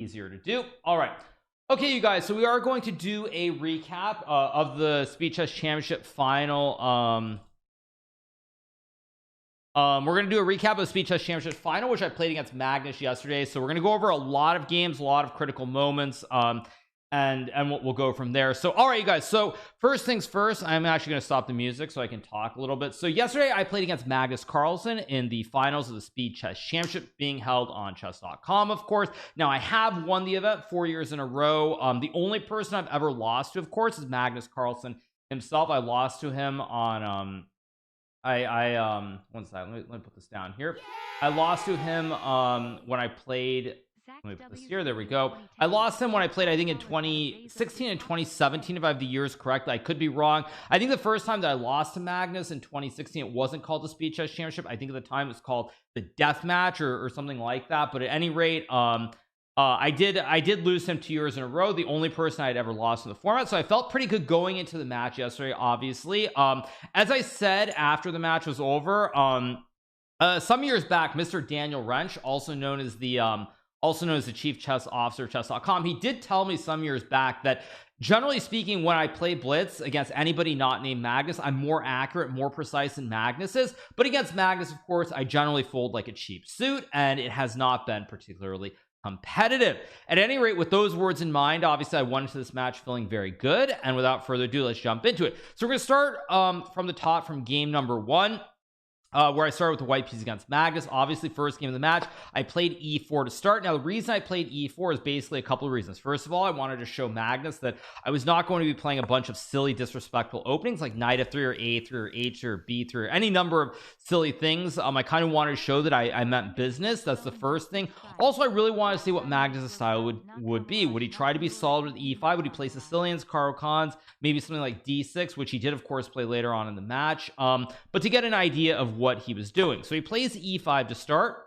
easier to do. All right, okay, you guys, so we are going to do a recap of the Speed Chess Championship final. We're going to do a recap of the Speed Chess Championship final, which I played against Magnus yesterday. So we're going to go over a lot of games, a lot of critical moments, and we'll go from there. So all right, you guys, so first things first, I'm actually going to stop the music so I can talk a little bit. So yesterday I played against Magnus Carlsen in the finals of the Speed Chess Championship being held on chess.com, of course. Now I have won the event 4 years in a row. The only person I've ever lost to, of course, is Magnus Carlsen himself. I lost to him on one second, let me put this down here. I lost to him when I played, let me put this here, there we go. I lost him when I played, I think in 2016 and 2017, if I have the years correct. I could be wrong. I think the first time that I lost to Magnus in 2016, it wasn't called the Speed Chess Championship. I think at the time it was called the Death Match or something like that. But at any rate, I did lose him 2 years in a row, the only person I'd ever lost in the format. So I felt pretty good going into the match yesterday, obviously. As I said after the match was over, some years back, Mr. Daniel Wrench, also known as the chief chess officer of chess.com, he did tell me some years back that generally speaking, when I play blitz against anybody not named Magnus, I'm more accurate, more precise than Magnus is. But against Magnus, of course, I generally fold like a cheap suit, and it has not been particularly competitive. At any rate, with those words in mind, obviously I went into this match feeling very good, and without further ado, let's jump into it. So we're going to start from the top, from game number one, where I started with the white piece against Magnus. Obviously, first game of the match, I played e4 to start. Now, the reason I played e4 is basically a couple of reasons. First of all, I wanted to show Magnus that I was not going to be playing a bunch of silly, disrespectful openings like knight f3 or a3 or h3 or b3 or any number of silly things. I kind of wanted to show that I meant business. That's the first thing. Also, I really wanted to see what Magnus' style would be. Would he try to be solid with e5? Would he play Sicilians, Caro-Cans, maybe something like d6, which he did, of course, play later on in the match. But to get an idea of what he was doing. So he plays e5 to start.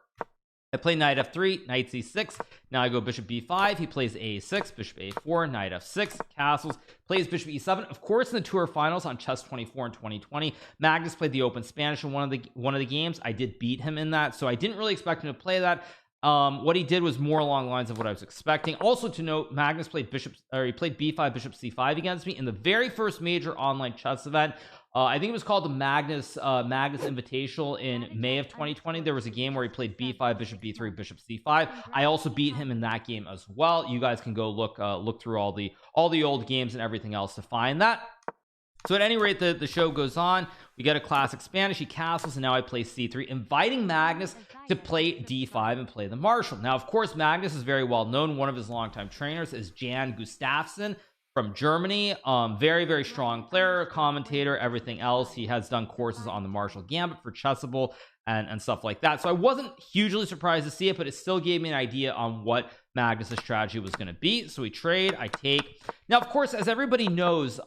I play knight f3, knight c6. Now I go bishop b5. He plays a6, bishop a4, knight f6, castles, plays bishop e7. Of course, in the tour finals on Chess 24 in 2020, Magnus played the Open Spanish in one of the games. I did beat him in that, so I didn't really expect him to play that. What he did was more along the lines of what I was expecting. Also to note, Magnus played b5, bishop c5 against me in the very first major online chess event. I think it was called the Magnus Invitational in May of 2020. There was a game where he played b5, bishop b3, bishop c5. I also beat him in that game as well. You guys can go look through all the old games and everything else to find that. So at any rate, the show goes on. We get a classic Spanish. He castles, and now I play c3, inviting Magnus to play d5 and play the Marshal. Now, of course, Magnus is very well known. One of his longtime trainers is Jan Gustafsson from Germany. Very, very strong player, commentator, everything else. He has done courses on the Marshal Gambit for Chessable and stuff like that. So I wasn't hugely surprised to see it, but it still gave me an idea on what Magnus' strategy was going to be. So we trade, I take. Now, of course, as everybody knows,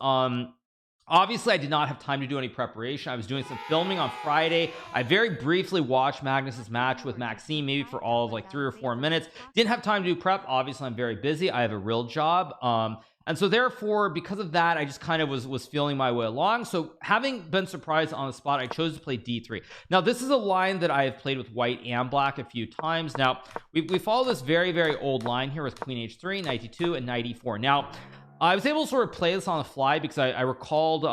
obviously I did not have time to do any preparation. I was doing some filming on Friday. I very briefly watched Magnus's match with Maxime, maybe for all of like 3 or 4 minutes. Didn't have time to do prep. Obviously I'm very busy. I have a real job. And so therefore, because of that, I just kind of was feeling my way along. So having been surprised on the spot, I chose to play d3. Now, this is a line that I have played with white and black a few times. Now, we follow this very, very old line here with queen h3, knight e2, and knight e4. Now, I was able to sort of play this on the fly because I recalled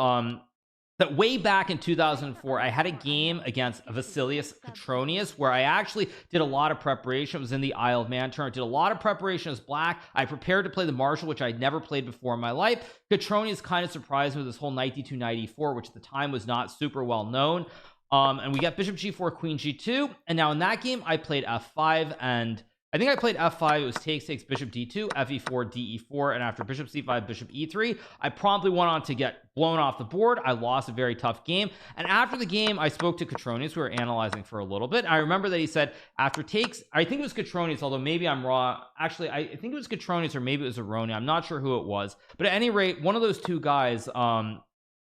that way back in 2004, I had a game against Vasilius Catronius where I actually did a lot of preparation. It was in the Isle of Man tournament. Did a lot of preparation as black. I prepared to play the Marshal, which I'd never played before in my life. Catronius kind of surprised me with this whole knight d2, knight e4, which at the time was not super well known. And we got bishop g4, queen g2. And now in that game, I played f5, and I think I played f5. It was takes, bishop d2, fe4, de4, and after bishop c5, bishop e3, I promptly went on to get blown off the board. I lost a very tough game, and after the game, I spoke to Catronius. We were analyzing for a little bit. I remember that he said after takes, I think it was Catronius, although maybe I'm wrong. Actually, I think it was Catronius or maybe it was Aroni. I'm not sure who it was, but at any rate, one of those two guys. I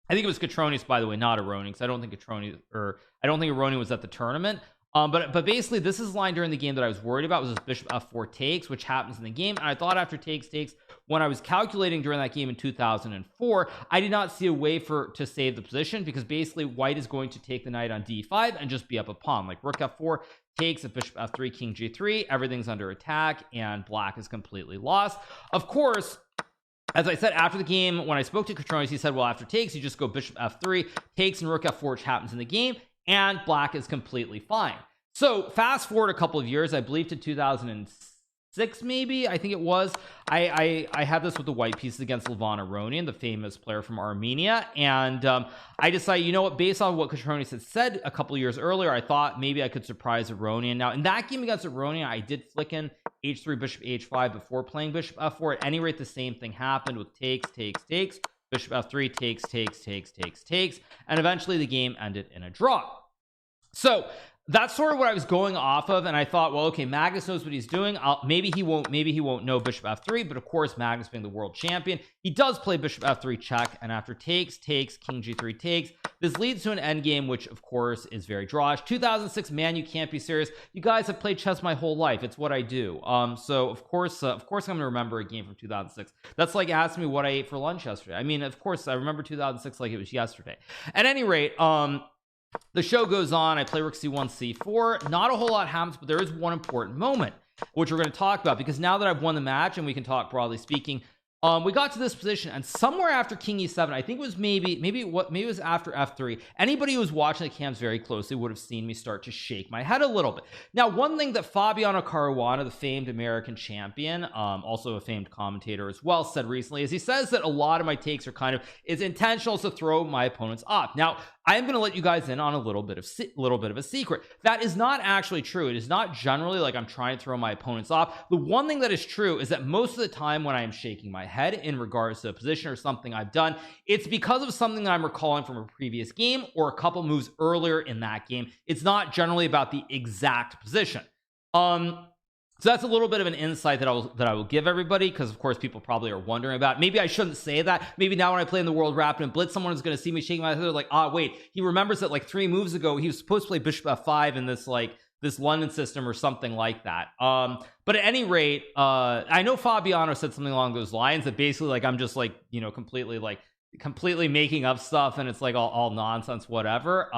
think it was Catronius, by the way, not Aroni, because I don't think Aroni was at the tournament. But basically this is the line during the game that I was worried about, was this bishop f4 takes, which happens in the game, and I thought after takes when I was calculating during that game in 2004, I did not see a way to save the position, because basically white is going to take the knight on d5 and just be up a pawn. Like rook f4 takes, if bishop f3, king g3, everything's under attack and black is completely lost. Of course, as I said after the game, when I spoke to Catronis, he said, well, after takes, you just go bishop f3, takes, and rook f4, which happens in the game, and black is completely fine. So fast forward a couple of years, I believe to 2006, maybe, I think it was. I had this with the white pieces against Levan Aronian, the famous player from Armenia, and I decided, you know what, based on what Catronis had said a couple of years earlier, I thought maybe I could surprise Aronian. Now in that game against Aronian, I did flick in h3, bishop h5 before playing bishop f4. At any rate, the same thing happened with takes, bishop f3, takes, and eventually the game ended in a draw. So that's sort of what I was going off of, and I thought, well, okay, Magnus knows what he's doing. Maybe he won't know bishop f3, but of course, Magnus being the world champion, he does play bishop f3 check, and after takes, king g3 takes. This leads to an endgame, which of course is very drawish. 2006, man, you can't be serious. You guys have played chess my whole life. It's what I do. So of course I'm gonna remember a game from 2006. That's like asking me what I ate for lunch yesterday. I mean, of course I remember 2006 like it was yesterday. At any rate, the show goes on. I play rook c1 c4. Not a whole lot happens, but there is one important moment which we're going to talk about, because now that I've won the match, and we can talk broadly speaking, we got to this position, and somewhere after king e7, I think it was maybe it was after f3. Anybody who was watching the cams very closely would have seen me start to shake my head a little bit. Now, one thing that Fabiano Caruana, the famed American champion, also a famed commentator as well, said recently is he says that a lot of my takes are kind of is intentional to throw my opponents off. Now, I am going to let you guys in on a little bit of a secret. That is not actually true. It is not generally like I'm trying to throw my opponents off. The one thing that is true is that most of the time when I am shaking my head in regards to a position or something I've done, it's because of something that I'm recalling from a previous game or a couple moves earlier in that game. It's not generally about the exact position. So that's a little bit of an insight that I will give everybody, because of course people probably are wondering about. Maybe I shouldn't say that. Maybe now when I play in the World Rapid and Blitz, someone is going to see me shaking my head. They're like, wait, he remembers that like 3 moves ago he was supposed to play bishop f5 in this London system or something like that. But at any rate, I know Fabiano said something along those lines, that basically like I'm just like, you know, completely making up stuff, and it's like all nonsense, whatever.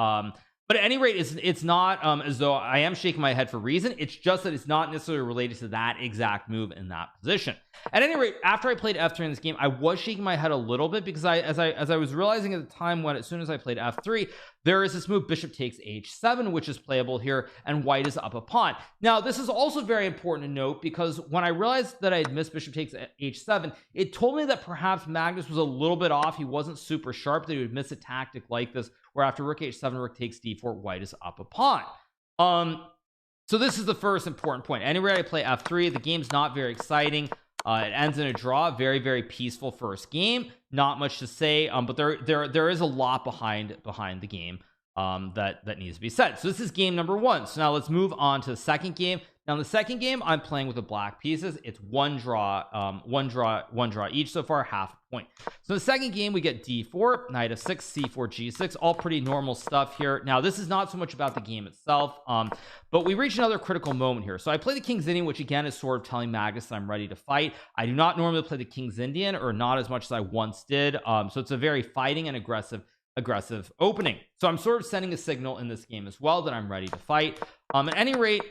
But at any rate, it's not as though I am shaking my head for reason. It's just that it's not necessarily related to that exact move in that position. At any rate, after I played f3 in this game, I was shaking my head a little bit, because as I was realizing at the time, as soon as I played f3, there is this move bishop takes h7, which is playable here, and white is up a pawn. Now, this is also very important to note, because when I realized that I had missed bishop takes h7, it told me that perhaps Magnus was a little bit off. He wasn't super sharp, that he would miss a tactic like this, where after rook h7, rook takes d4, white is up a pawn. So this is the first important point. Anyway, I play f3. The game's not very exciting. It ends in a draw. Very, very peaceful first game. Not much to say, but there is a lot behind the game that needs to be said. So this is game number 1. So now let's move on to the second game. Now in the second game, I'm playing with the black pieces. It's one draw each so far, half a point. So in the second game, we get d4, knight f6, c4, g6, all pretty normal stuff here. Now this is not so much about the game itself, but we reach another critical moment here. So I play the King's Indian, which again is sort of telling Magnus that I'm ready to fight. I do not normally play the King's Indian, or not as much as I once did. So it's a very fighting and aggressive opening. So I'm sort of sending a signal in this game as well that I'm ready to fight. At any rate,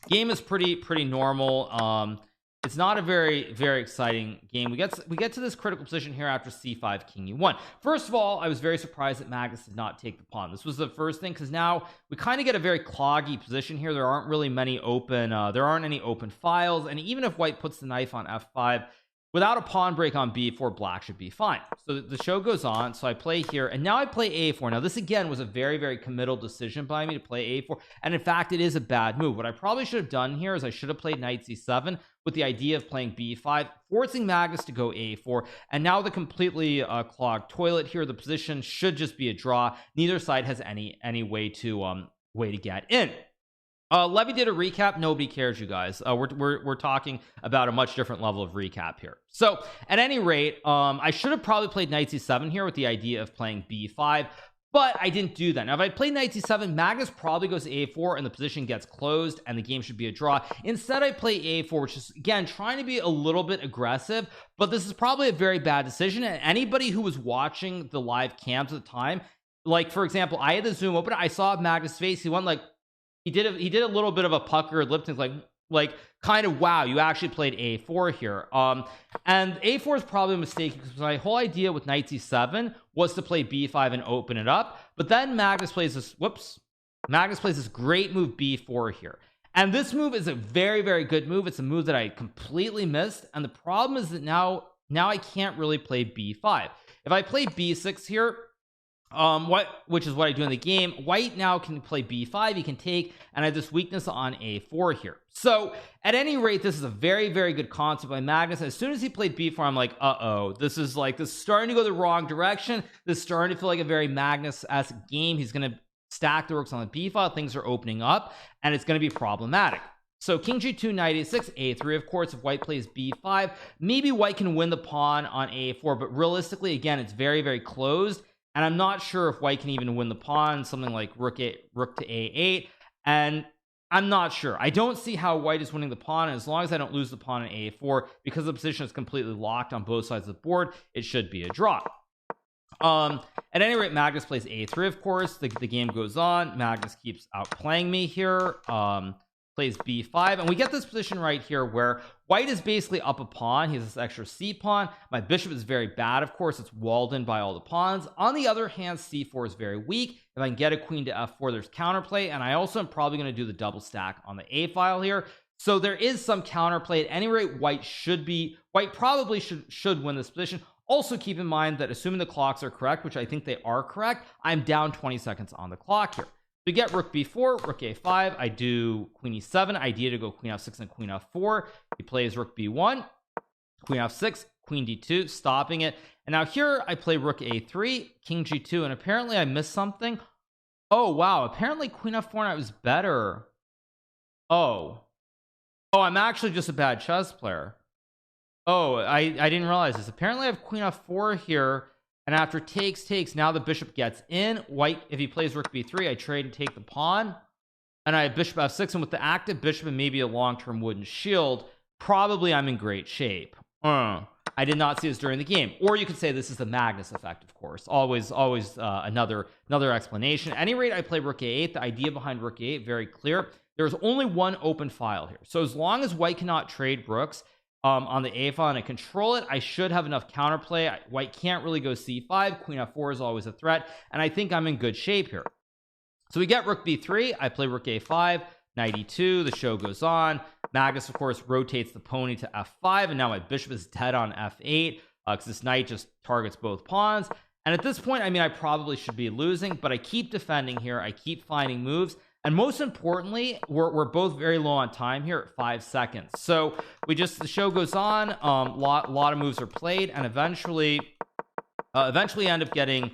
game is pretty normal. It's not a very, very exciting game. We get to this critical position here after c5, king e1. First of all, I was very surprised that Magnus did not take the pawn. This was the first thing, because now we kind of get a very cloggy position here. There aren't really many open there aren't any open files, and even if white puts the knife on f5, without a pawn break on b4, black should be fine. So the show goes on. So I play here, and now I play a4. Now this again was a very, very committal decision by me to play a4, and in fact it is a bad move. What I probably should have done here is I should have played knight c7 with the idea of playing b5, forcing Magnus to go a4, and now the completely clogged toilet here. The position should just be a draw. Neither side has any way to get in. Levy did a recap. Nobody cares, you guys. We're talking about a much different level of recap here. So at any rate, I should have probably played knight c7 here with the idea of playing b5, but I didn't do that. Now if I played knight c7, Magnus probably goes to a4 and the position gets closed and the game should be a draw. Instead I play a4, which is again trying to be a little bit aggressive, but this is probably a very bad decision. And anybody who was watching the live cams at the time, like for example, I had the Zoom open, I saw Magnus' face, he went like he did a little bit of a pucker lip sync, like kind of, wow, you actually played a4 here. And a4 is probably a mistake because my whole idea with knight c7 was to play b5 and open it up, but then Magnus plays this great move b4 here, and this move is a very, very good move. It's a move that I completely missed, and the problem is that now I can't really play b5. If I play b6 here, which is what I do in the game, white now can play b5, he can take, and I have this weakness on a4 here. So at any rate, this is a very, very good concept by Magnus. As soon as he played b4, I'm like, this is starting to go the wrong direction. This is starting to feel like a very Magnus-esque game. He's going to stack the rooks on the b file, things are opening up, and it's going to be problematic. So king g2, knight a6, a3. Of course, if white plays b5, maybe white can win the pawn on a4, but realistically, again, it's very, very closed. And I'm not sure if white can even win the pawn, something like rook to a8. And I'm not sure. I don't see how white is winning the pawn. And as long as I don't lose the pawn in a4, because the position is completely locked on both sides of the board, it should be a draw. At any rate, Magnus plays a3, of course. The game goes on. Magnus keeps outplaying me here. Plays b5, and we get this position right here where white is basically up a pawn. He has this extra c pawn. My bishop is very bad, of course. It's walled in by all the pawns. On the other hand, c4 is very weak. If I can get a queen to f4, there's counterplay, and I also am probably going to do the double stack on the a file here. So there is some counterplay. At any rate, white probably should win this position. Also keep in mind that assuming the clocks are correct, which I think they are correct, I'm down 20 seconds on the clock here. We get rook b4, rook a5. I do queen e7, idea to go queen f6 and queen f4. He plays rook b1, queen f6, queen d2, stopping it. And now here I play rook a3, king g2, and apparently I missed something. Oh wow, apparently queen f4 knight was better. Oh, I'm actually just a bad chess player. Oh, I didn't realize this. Apparently I have queen f4 here. And after takes, now the bishop gets in. White, if he plays rook b3, I trade and take the pawn. And I have bishop f6. And with the active bishop and maybe a long-term wooden shield, probably I'm in great shape. I did not see this during the game. Or you could say this is the Magnus effect, of course. Always another explanation. At any rate, I play rook a8. The idea behind rook a8, very clear. There's only one open file here. So as long as white cannot trade rooks, on the a file and I control it, I should have enough counterplay. White can't really go c5. Queen f4 is always a threat, and I think I'm in good shape here. So we get rook b3. I play rook a5, knight e2. The show goes on. Magnus, of course, rotates the pony to f5, and now my bishop is dead on f8 because this knight just targets both pawns. And at this point, I mean, I probably should be losing, but I keep defending here. I keep finding moves. And most importantly, we're both very low on time here at 5 seconds. So the show goes on. Lot of moves are played, and eventually end up getting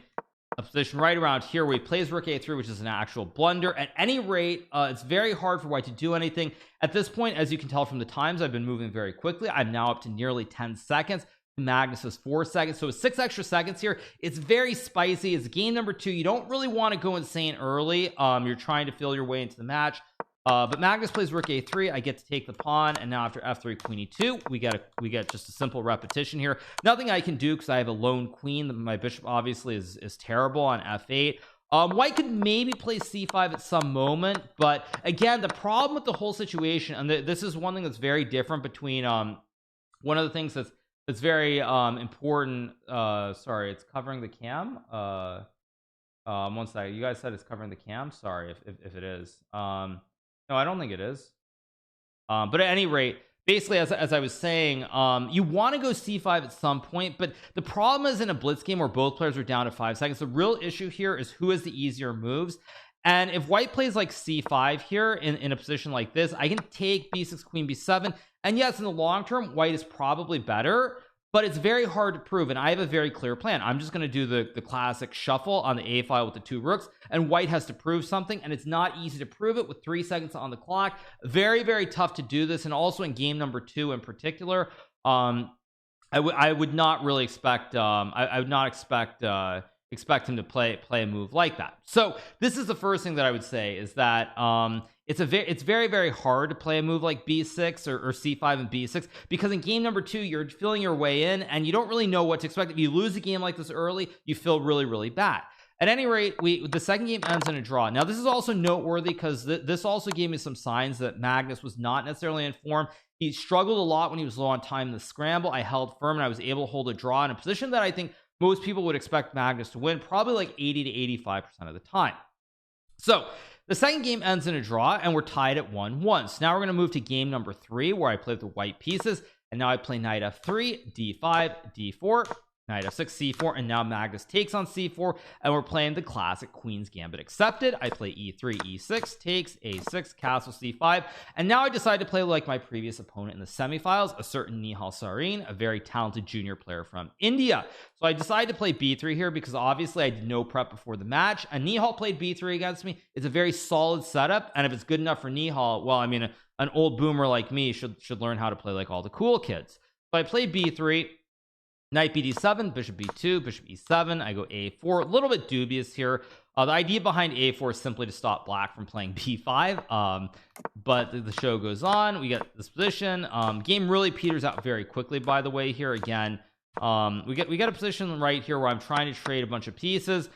a position right around here where he plays rook a3, which is an actual blunder. At any rate, it's very hard for white to do anything at this point. As you can tell from the times, I've been moving very quickly. I'm now up to nearly 10 seconds. Magnus is 4 seconds, so it's 6 extra seconds here. It's very spicy. It's game number 2. You don't really want to go insane early. You're trying to feel your way into the match, but Magnus plays rook a3. I get to take the pawn, and now after f3, queen e2, we get just a simple repetition here. Nothing I can do because I have a lone queen. My bishop obviously is terrible on f8. White could maybe play c5 at some moment, but again, the problem with the whole situation, and this is one thing that's very different between one of the things that's very important. Sorry, it's covering the cam. One second. You guys said it's covering the cam. Sorry if it is. No, I don't think it is. But at any rate, basically, as I was saying, you want to go c5 at some point, but the problem is in a blitz game where both players are down to 5 seconds. The real issue here is who has the easier moves. And if white plays like c5 here in a position like this, I can take b6, queen b7. And yes, in the long term, white is probably better, but it's very hard to prove. And I have a very clear plan. I'm just going to do the classic shuffle on the a file with the 2 rooks, and white has to prove something, and it's not easy to prove it with 3 seconds on the clock. Very, very tough to do this. And also in game number 2 in particular, I would not really expect I would not expect expect him to play a move like that. So this is the first thing that I would say, is that it's very, very hard to play a move like b6 or c5 and b6, because in game number 2 you're feeling your way in and you don't really know what to expect. If you lose a game like this early, you feel really, really bad. At any rate, the second game ends in a draw. Now this is also noteworthy because this also gave me some signs that Magnus was not necessarily in form. He struggled a lot when he was low on time in the scramble. I held firm and I was able to hold a draw in a position that I think most people would expect Magnus to win, probably like 80 to 85% of the time. So the second game ends in a draw and we're tied at 1-1. So now we're going to move to game number 3, where I play with the white pieces, and now I play knight f3, d5, d4, knight f6, c4, and now Magnus takes on c4, and we're playing the classic Queen's Gambit accepted. I play e3, e6, takes, a6, castle, c5, and now I decide to play like my previous opponent in the semifinals, a certain Nihal Sarin, a very talented junior player from India. So I decided to play b3 here because obviously I did no prep before the match, and Nihal played b3 against me. It's a very solid setup, and if it's good enough for Nihal, well, I mean, an old boomer like me should learn how to play like all the cool kids. So I played b3, knight bd7, bishop b2, bishop e7. I go a4. A little bit dubious here. The idea behind a4 is simply to stop black from playing b5, but the show goes on. We get this position. Game really peters out very quickly, by the way. Here again, we get a position right here where I'm trying to trade a bunch of pieces.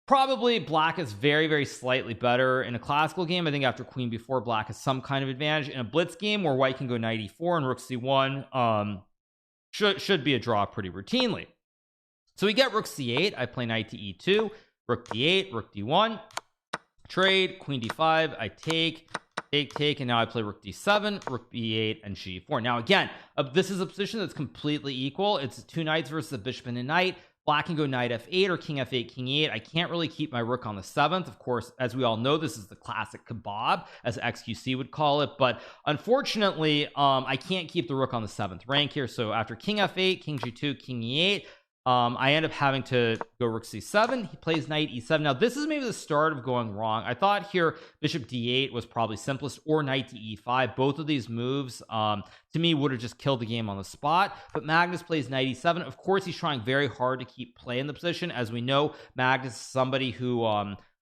Probably black is very, very slightly better. In a classical game, I think after queen b4, black has some kind of advantage. In a blitz game where white can go knight e4 and rook c1, should be a draw pretty routinely. So we get rook c8. I play knight to e2, rook d8, rook d1, trade, queen d5. I take, and now I play rook d7, rook b8, and g4. Now again, this is a position that's completely equal. It's 2 knights versus a bishop and a knight. Black can go knight f8 or king f8, king e8. I can't really keep my rook on the 7th. Of course, as we all know, this is the classic kebab, as XQC would call it. But unfortunately, I can't keep the rook on the 7th rank here. So after king f8, king g2, king e8, I end up having to go rook c7. He plays knight e7. Now this is maybe the start of going wrong. I thought here bishop d8 was probably simplest, or knight to e5. Both of these moves to me would have just killed the game on the spot, but Magnus plays knight e7. Of course, he's trying very hard to keep play in the position. As we know, Magnus is somebody who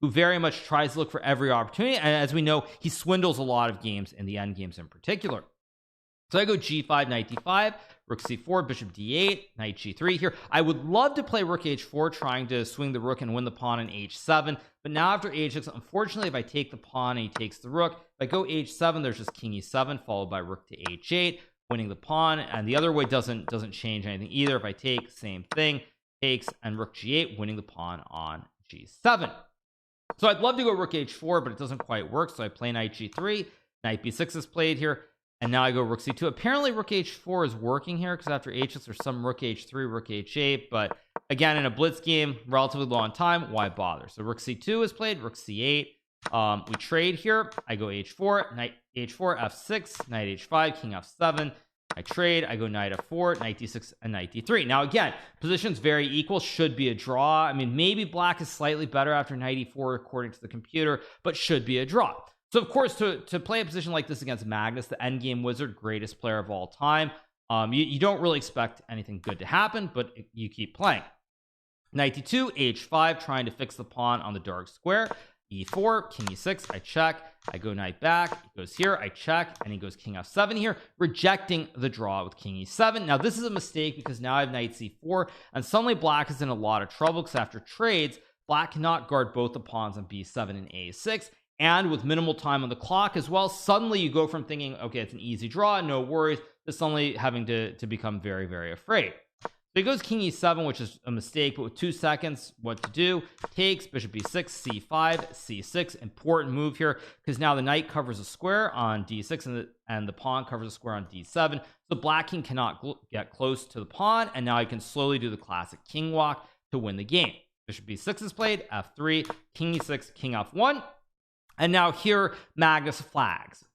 very much tries to look for every opportunity, and as we know, he swindles a lot of games in the end games in particular. So I go g5, knight d5, rook c4, bishop d8, knight g3 here. I would love to play rook h4, trying to swing the rook and win the pawn in h7, but now after h6, unfortunately, if I take the pawn and he takes the rook, if I go h7, there's just king e7 followed by rook to h8, winning the pawn, and the other way doesn't change anything either. If I take, same thing, takes, and rook g8, winning the pawn on g7. So I'd love to go rook h4, but it doesn't quite work, so I play knight g3, knight b6 is played here, and now I go rook c2. Apparently rook h4 is working here, because after h6 there's some rook h3, rook h8, but again, in a blitz game, relatively low on time, why bother? So rook c2 is played, rook c8. We trade here. I go h4, knight h4, f6, knight h5, king f7. I trade. I go knight f4, knight d6, and knight d3. Now again, positions very equal, should be a draw. I mean, maybe black is slightly better after knight e4 according to the computer, but should be a draw. So of course, to play a position like this against Magnus, the endgame wizard, greatest player of all time, you don't really expect anything good to happen, but you keep playing. Knight d2, h5, trying to fix the pawn on the dark square. e4, king e6, I check. I go knight back, he goes here, I check, and he goes king f7 here, rejecting the draw with king e7. Now this is a mistake because now I have knight c4, and suddenly black is in a lot of trouble, because after trades, black cannot guard both the pawns on b7 and a6, and with minimal time on the clock as well, suddenly you go from thinking, okay, it's an easy draw, no worries, to suddenly having to become very, very afraid. So he goes king e7, which is a mistake, but with 2 seconds, what to do? Takes, bishop b6, c5, c6. Important move here, because now the knight covers a square on d6, and the pawn covers a square on d7. So black king cannot get close to the pawn, and now he can slowly do the classic king walk to win the game. Bishop b6 is played, f3, king e6, king f1. And now here, Magnus flags.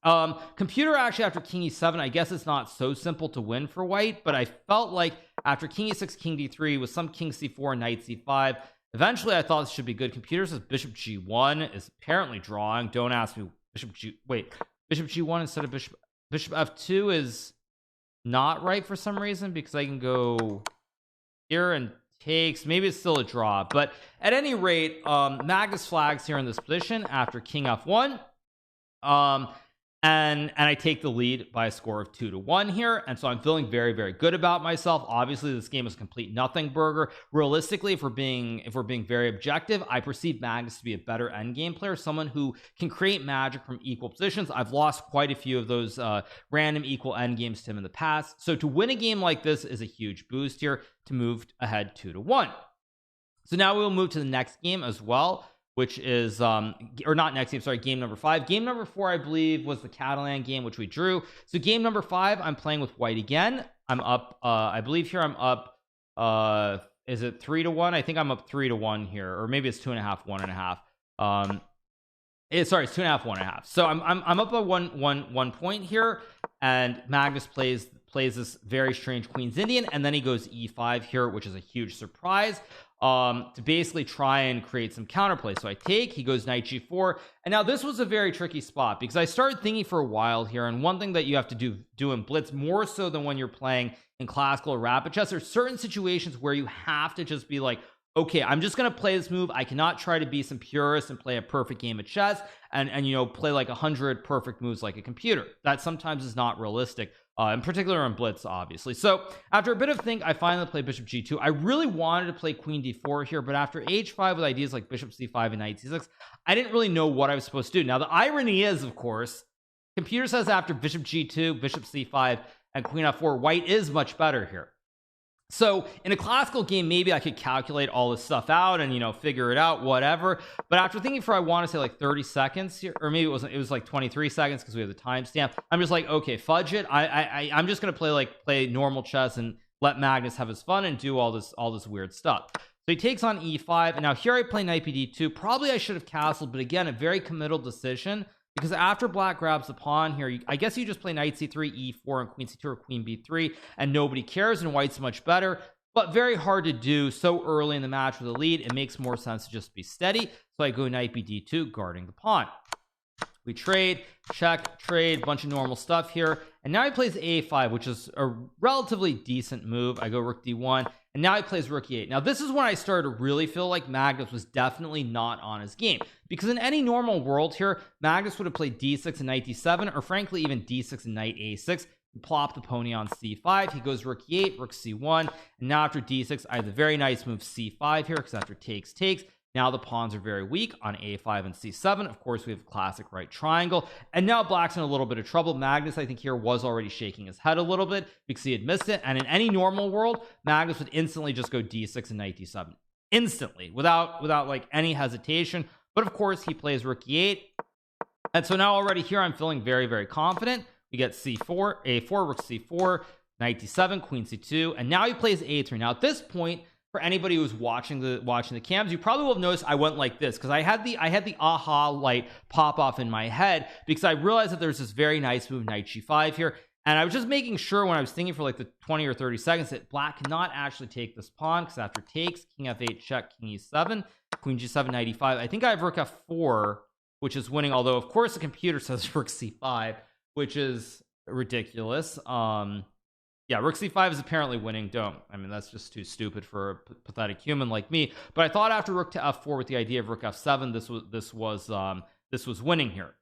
Computer actually after king e7, I guess it's not so simple to win for white, but I felt like after king e6, king d3, with some king c4, knight c5, eventually I thought this should be good. Computer says bishop g1 is apparently drawing. Don't ask me. Bishop g1 instead of bishop f2 is not right for some reason, because I can go here and takes. Maybe it's still a draw, but at any rate, Magnus flags here in this position after king f1. And I take the lead by a score of 2-1 here, and so I'm feeling very, very good about myself. Obviously this game is a complete nothing burger. Realistically, if we're being very objective, I perceive Magnus to be a better endgame player, someone who can create magic from equal positions. I've lost quite a few of those random equal endgames to him in the past, so to win a game like this is a huge boost here to move ahead 2-1. So now we'll move to the next game as well, which is or not next game, sorry, game number 5. Game number 4 I believe was the Catalan game, which we drew. So game number 5, I'm playing with white again. I'm up I believe here I'm up is it 3-1? I think I'm up 3-1 here, or maybe it's 2.5, 1.5. Sorry, it's 2.5, 1.5. So I'm up by one point here, and Magnus plays this very strange Queen's Indian, and then he goes e5 here, which is a huge surprise, to basically try and create some counterplay. So I take, he goes knight g4, and now this was a very tricky spot because I started thinking for a while here, and one thing that you have to do in blitz more so than when you're playing in classical or rapid chess, there's certain situations where you have to just be like, okay, I'm just gonna play this move. I cannot try to be some purist and play a perfect game of chess and you know, play like 100 perfect moves like a computer. That sometimes is not realistic, in particular in blitz, obviously. So after a bit of think, I finally played bishop g2. I really wanted to play queen d4 here, but after h5 with ideas like bishop c5 and knight c6, I didn't really know what I was supposed to do. Now the irony is, of course, computer says after bishop g2, bishop c5 and queen f4, white is much better here. So in a classical game, maybe I could calculate all this stuff out and, you know, figure it out, whatever. But after thinking for, I want to say like 30 seconds here, or maybe it was like 23 seconds because we have the timestamp. I'm just like, okay, fudge it. I'm just going to play normal chess and let Magnus have his fun and do all this weird stuff. So he takes on e5, and now here I play knight bd2. Probably I should have castled, but again, a very committal decision. Because after black grabs the pawn here, I guess you just play knight c3, e4, and queen c2 or queen b3, and nobody cares, and white's much better, but very hard to do so early in the match with a lead. It makes more sense to just be steady. So I go knight bd2, guarding the pawn. We trade, check, trade, bunch of normal stuff here, and now he plays a5, which is a relatively decent move. I go rook d1, and now he plays rook e8. Now this is when I started to really feel like Magnus was definitely not on his game, because in any normal world here, Magnus would have played d6 and knight d7, or frankly even d6 and knight a6, and plop the pony on c5. He goes rook e8, rook c1, and now after d6 I have the very nice move c5 here, because after takes, now the pawns are very weak on a5 and c7. Of course, we have classic right triangle, and now black's in a little bit of trouble. Magnus, I think, here was already shaking his head a little bit because he had missed it, and in any normal world, Magnus would instantly just go d6 and knight d7 instantly, without like any hesitation. But of course, he plays rook e8, and so now already here I'm feeling very, very confident. We get c4, a4, rook c4, knight d7, queen c2, and now he plays a3. Now at this point, for anybody who's watching the cams, you probably will have noticed I went like this, because I had the aha light pop off in my head, because I realized that there's this very nice move knight g5 here, and I was just making sure when I was thinking for like the 20 or 30 seconds that black cannot actually take this pawn, because after takes, king f8, check, king e7, queen g7, knight e5. I think I have rook f4, which is winning, although of course the computer says rook c5, which is ridiculous. Yeah, rook c5 is apparently winning. I mean, that's just too stupid for a pathetic human like me. But I thought after rook to f4 with the idea of rook f7, this was winning here.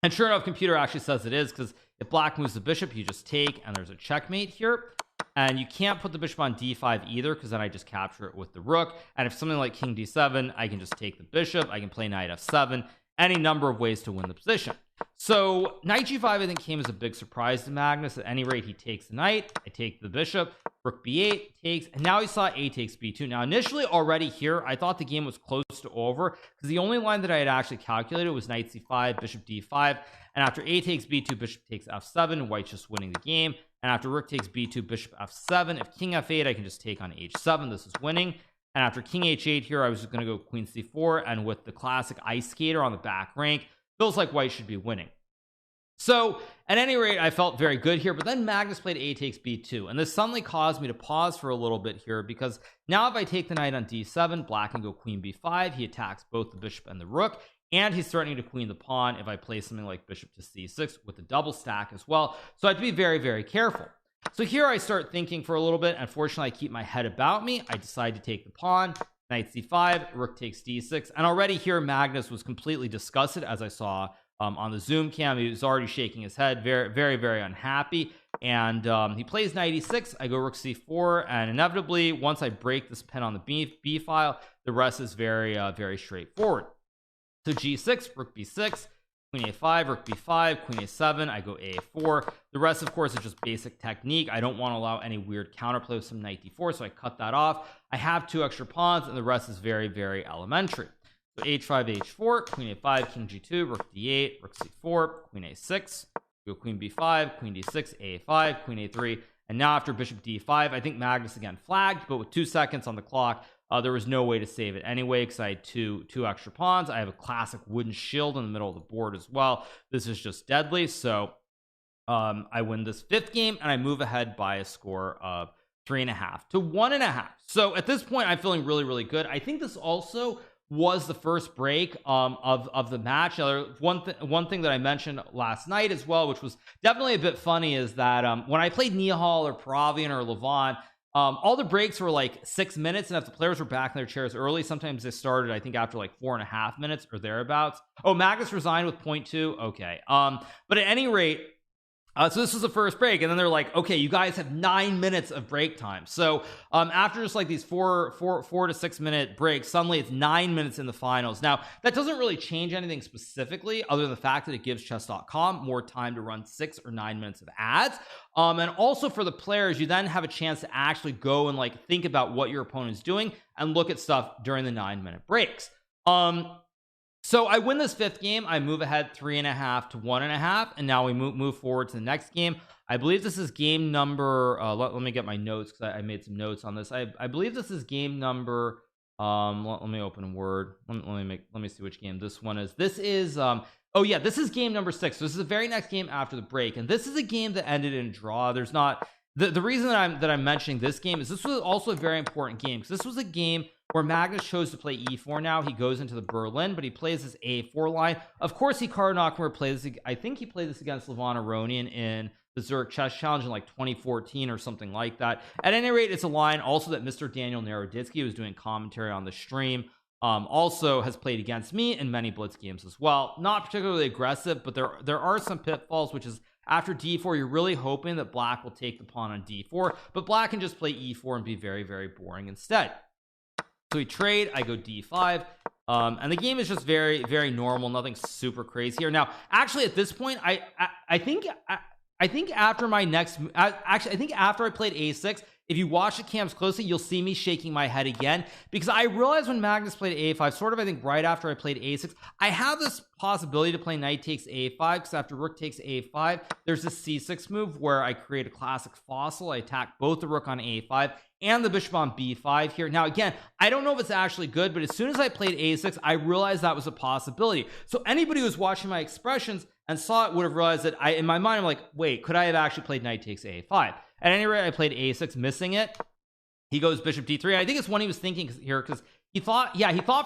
And sure enough, computer actually says it is, because if black moves the bishop, you just take, and there's a checkmate here. And you can't put the bishop on d5 either, because then I just capture it with the rook. And if something like king d7, I can just take the bishop. I can play knight f7. Any number of ways to win the position. So knight g5 I think came as a big surprise to Magnus. At any rate, he takes the knight, I take the bishop, rook b8 takes, and now he saw a takes b2. Now initially already here I thought the game was close to over, because the only line that I had actually calculated was knight c5, bishop d5, and after a takes b2, bishop takes f7, white's just winning the game. And after rook takes b2, bishop f7, if king f8, I can just take on h7. This is winning. And after king h8 here, I was just going to go queen c4, and with the classic ice skater on the back rank, feels like white should be winning. So at any rate, I felt very good here, but then Magnus played a takes b2, and this suddenly caused me to pause for a little bit here, because now if I take the knight on d7, black can go queen b5. He attacks both the bishop and the rook, and he's threatening to queen the pawn if I play something like bishop to c6 with the double stack as well. So I have to be very, very careful. So here I start thinking for a little bit. Unfortunately, I keep my head about me. I decide to take the pawn. Knight c5, rook takes d6, and already here Magnus was completely disgusted, as I saw on the zoom cam. He was already shaking his head, very unhappy, and he plays knight e6. I go rook c4, and inevitably once I break this pin on the b file, the rest is very straightforward. So g6, rook b6, queen a5, rook b5, queen a7, I go a4. The rest, of course, is just basic technique. I don't want to allow any weird counterplay with some knight d4, so I cut that off. I have 2 extra pawns, and the rest is very elementary. So h5, h4, queen a5, king g2, rook d8, rook c4, queen a6, go queen b5, queen d6, a5, queen a3, and now after bishop d5, I think Magnus again flagged, but with 2 seconds on the clock, there was no way to save it anyway, because I had two extra pawns. I have a classic wooden shield in the middle of the board as well. This is just deadly. So I win this 5th game, and I move ahead by a score of 3.5 to 1.5. So at this point, I'm feeling really good. I think this also was the first break of the match. Now, one thing that I mentioned last night as well, which was definitely a bit funny, is that when I played Nihal or Paravian or Levant, all the breaks were like 6 minutes, and if the players were back in their chairs early, sometimes they started, I think, after like 4.5 minutes or thereabouts. Oh, Magnus resigned with 0.2. Okay. But at any rate, so this was the first break, and then they're like, okay, you guys have 9 minutes of break time. So after just like these 4 to 6 minute breaks, suddenly it's 9 minutes in the finals. Now that doesn't really change anything specifically, other than the fact that it gives chess.com more time to run 6 or 9 minutes of ads. And also for the players, you then have a chance to actually go and like think about what your opponent's doing and look at stuff during the 9-minute breaks. So I win this 5th game. I move ahead 3.5 to 1.5, and now we move forward to the next game. I believe this is game number let me get my notes, because I made some notes on this. I believe this is game number let me open Word. Let me see which game this one is. This is oh yeah, this is game number 6. So this is the very next game after the break, and this is a game that ended in a draw. There's not the reason that I'm mentioning this game is this was also a very important game, because this was a game where Magnus chose to play e4. Now he goes into the Berlin, but he plays this a4 line. Of course, Hikaru Nakamura plays this. I think he played this against Levon Aronian in the Zurich Chess Challenge in like 2014 or something like that. At any rate, it's a line also that Mr. Daniel Naroditsky, was doing commentary on the stream, also has played against me in many blitz games as well. Not particularly aggressive, but there are some pitfalls, which is after d4, you're really hoping that black will take the pawn on d4, but black can just play e4 and be very boring instead. So we trade. I go d5, and the game is just very normal, nothing super crazy here. Now actually at this point, I think after my next I think after I played a6, if you watch the cams closely, you'll see me shaking my head again, because I realized when Magnus played a5, sort of I think right after I played a6, I have this possibility to play knight takes a5, because after rook takes a5, there's this c6 move where I create a classic fossil. I attack both the rook on a5 and the bishop on b5 here. Now again, I don't know if it's actually good, but as soon as I played a6, I realized that was a possibility. So anybody who was watching my expressions and saw it would have realized that in my mind, I'm like, wait, could I have actually played knight takes a5? At any rate, I played a6, missing it. He goes bishop d3. I think it's when he was thinking here, because he thought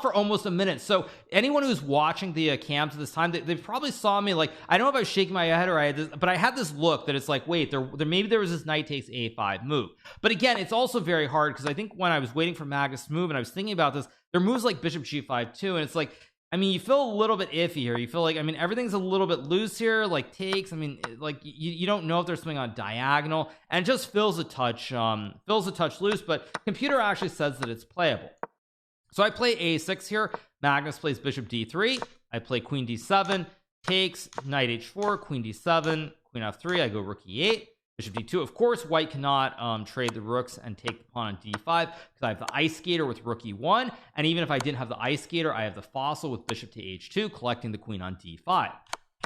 for almost a minute. So anyone who's watching the cams at this time, they probably saw me like, I don't know if I was shaking my head or I had this, but I had this look that it's like, wait, there maybe there was this knight takes a5 move. But again, it's also very hard, because I think when I was waiting for Magnus to move and I was thinking about this, there are moves like bishop g5 too, and it's like, I mean, you feel a little bit iffy here. You feel like, I mean, everything's a little bit loose here, like takes. I mean, like you don't know if there's something on diagonal, and it just feels a touch loose, but computer actually says that it's playable. So I play a6 here. Magnus plays bishop d3. I play queen d7, takes, knight h4, queen d7, queen f3. I go rook e8. Bishop d2. Of course, white cannot trade the rooks and take the pawn on d5, because I have the ice skater with rook e1, and even if I didn't have the ice skater, I have the fossil with bishop to h2, collecting the queen on d5.